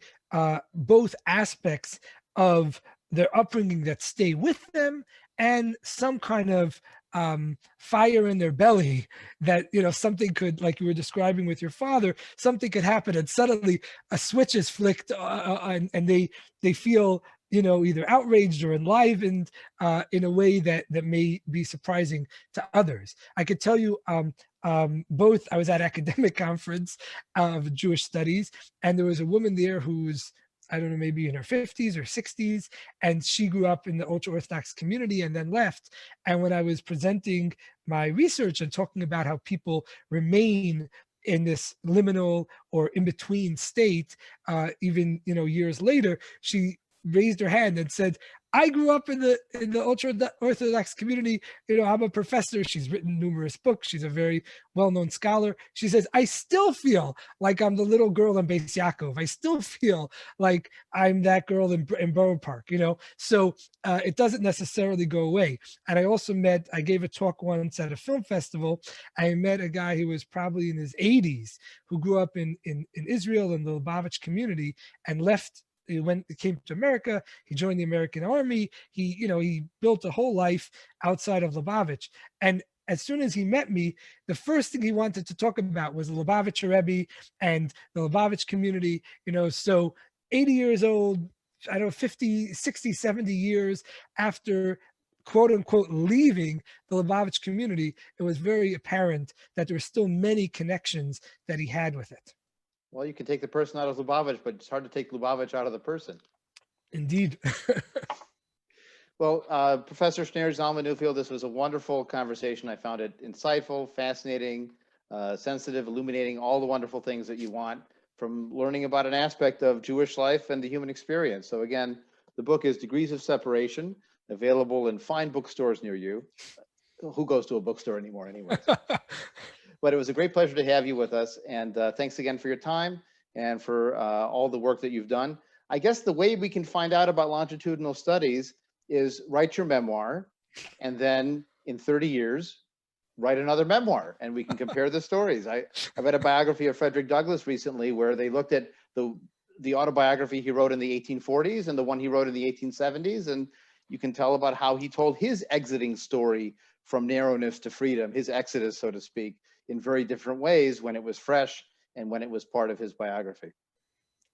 both aspects of their upbringing that stay with them, and some kind of fire in their belly that something could, like you were describing with your father, something could happen and suddenly a switch is flicked, and they feel either outraged or enlivened in a way that may be surprising to others. I could tell you both. I was at academic conference of Jewish studies, and there was a woman there who's, I don't know, maybe in her 50s or 60s, and she grew up in the ultra-Orthodox community and then left. And when I was presenting my research and talking about how people remain in this liminal or in-between state, even years later, she raised her hand and said, "I grew up in the ultra-Orthodox community. I'm a professor." She's written numerous books. She's a very well-known scholar. She says, "I still feel like I'm the little girl in Beis Yaakov. I still feel like I'm that girl in Borough Park." So it doesn't necessarily go away. And I gave a talk once at a film festival. I met a guy who was probably in his 80s, who grew up in Israel in the Lubavitch community and left. He came to America. He joined the American Army. He built a whole life outside of Lubavitch. And as soon as he met me, the first thing he wanted to talk about was the Lubavitcher Rebbe and the Lubavitch community. So 80 years old, I don't know, 50, 60, 70 years after, quote unquote, leaving the Lubavitch community, it was very apparent that there were still many connections that he had with it. Well, you can take the person out of Lubavitch, but it's hard to take Lubavitch out of the person. Indeed. Well, Professor Schneur Zalman Newfield, this was a wonderful conversation. I found it insightful, fascinating, sensitive, illuminating all the wonderful things that you want from learning about an aspect of Jewish life and the human experience. So again, the book is Degrees of Separation, available in fine bookstores near you. Who goes to a bookstore anymore anyway? But it was a great pleasure to have you with us. And thanks again for your time and for all the work that you've done. I guess the way we can find out about longitudinal studies is write your memoir, and then in 30 years, write another memoir, and we can compare the stories. I read a biography of Frederick Douglass recently where they looked at the autobiography he wrote in the 1840s and the one he wrote in the 1870s, and you can tell about how he told his exiting story from narrowness to freedom, his exodus, so to speak, in very different ways when it was fresh and when it was part of his biography.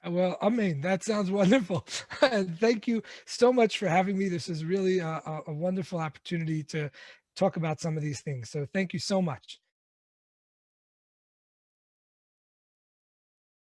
Well, I mean, that sounds wonderful. Thank you so much for having me. This is really a wonderful opportunity to talk about some of these things. So thank you so much.